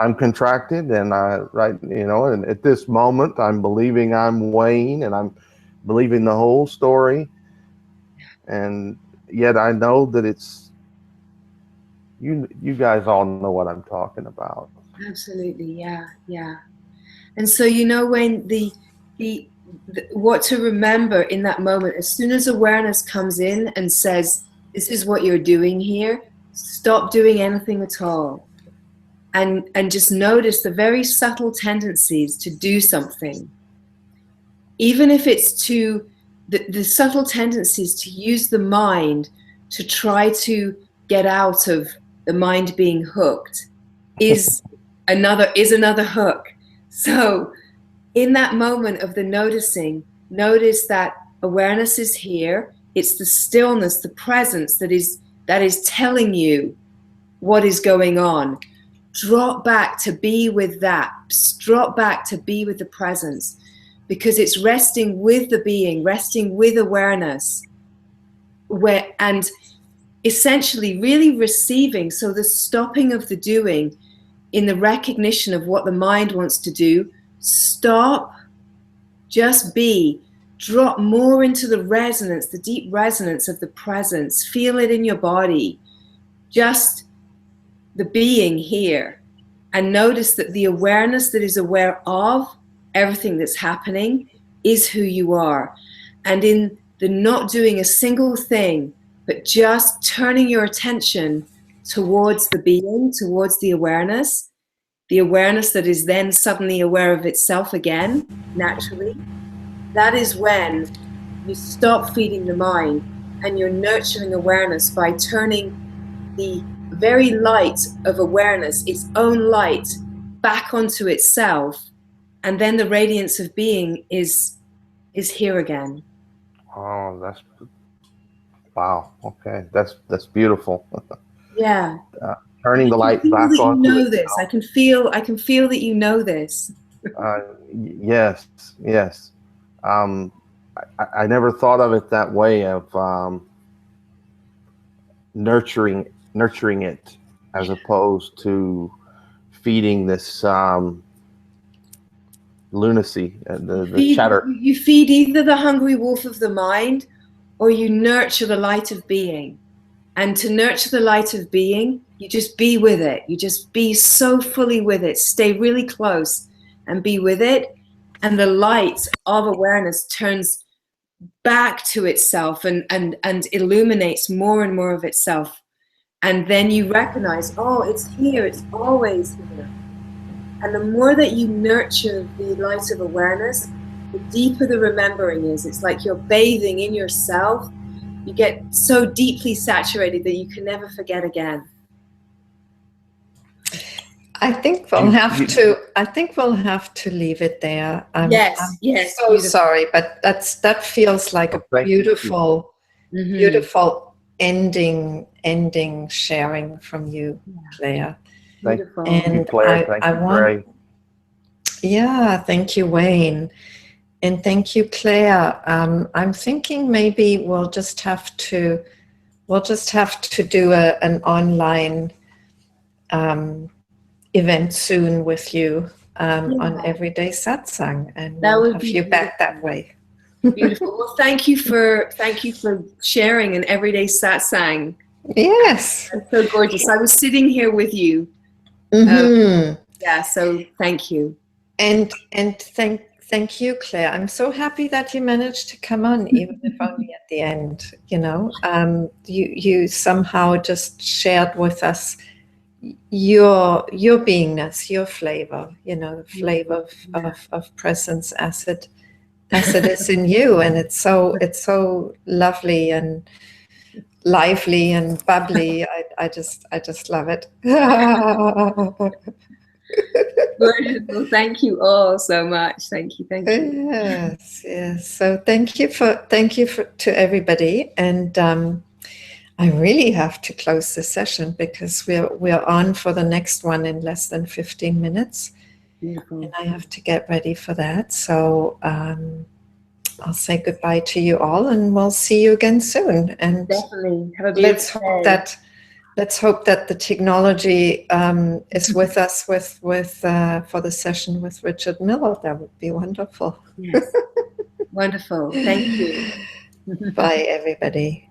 [SPEAKER 6] I'm contracted, and and at this moment, I'm believing I'm Wayne, and I'm believing the whole story. And yet I know that it's, you guys all know what I'm talking about.
[SPEAKER 5] Absolutely. Yeah. Yeah. And so, when the what to remember in that moment, as soon as awareness comes in and says, this is what you're doing here, stop doing anything at all. And just notice the very subtle tendencies to do something. Even if it's to, the subtle tendencies to use the mind to try to get out of the mind being hooked is another hook. So in that moment of the noticing, notice that awareness is here. It's the stillness, the presence that is telling you what is going on. Drop back to be with that. Drop back to be with the presence. because it's resting with the being, resting with awareness, and essentially really receiving. So the stopping of the doing in the recognition of what the mind wants to do. Stop, just be, drop more into the resonance, the deep resonance of the presence. Feel it in your body, just the being here. And notice that the awareness that is aware of everything that's happening is who you are. And in the not doing a single thing, but just turning your attention towards the being, towards the awareness that is then suddenly aware of itself again, naturally, that is when you stop feeding the mind and you're nurturing awareness by turning the very light of awareness, its own light, back onto itself, and then the radiance of being is here again.
[SPEAKER 6] Oh, that's wow. Okay, that's beautiful.
[SPEAKER 5] Yeah.
[SPEAKER 6] Turning the light back on.
[SPEAKER 5] You know this. I can feel that you know this.
[SPEAKER 6] Yes. I never thought of it that way, of nurturing it, as opposed to feeding this lunacy, the chatter.
[SPEAKER 5] You feed either the hungry wolf of the mind, or you nurture the light of being. And to nurture the light of being, you just be with it. You just be so fully with it. Stay really close and be with it. And the light of awareness turns back to itself and illuminates more and more of itself. And then you recognize, oh, it's here. It's always here. And the more that you nurture the light of awareness, the deeper the remembering is. It's like you're bathing in yourself. You get so deeply saturated that you can never forget again.
[SPEAKER 1] I think we'll have to leave it there.
[SPEAKER 5] Yes.
[SPEAKER 1] So beautiful. Sorry, but that feels like a beautiful, beautiful ending sharing from you, Claire.
[SPEAKER 6] Thank you, Claire. Thank you, Ray.
[SPEAKER 1] Yeah, thank you, Wayne. And thank you, Claire. I'm thinking maybe we'll just have to do an online event soon with you on Everyday Satsang, and we'll have you back that way.
[SPEAKER 5] Beautiful. Well, thank you for sharing an Everyday Satsang.
[SPEAKER 1] Yes,
[SPEAKER 5] that's so gorgeous. I was sitting here with you. So thank you.
[SPEAKER 1] And thank you, Claire. I'm so happy that you managed to come on, even if only at the end. You know, you somehow just shared with us your beingness, your flavor. You know, the flavor of presence as it is in you, and it's so lovely and lively and bubbly. I just love it.
[SPEAKER 5] Well, thank you all so much. Thank you.
[SPEAKER 1] Yes. So thank you to everybody, and I really have to close the session because we're on for the next one in less than 15 minutes, and I have to get ready for that. So I'll say goodbye to you all, and we'll see you again soon. And
[SPEAKER 5] definitely have a beautiful day.
[SPEAKER 1] Let's hope that the technology is with us for the session with Richard Miller. That would be wonderful.
[SPEAKER 5] Yes. Wonderful. Thank you.
[SPEAKER 1] Bye, everybody.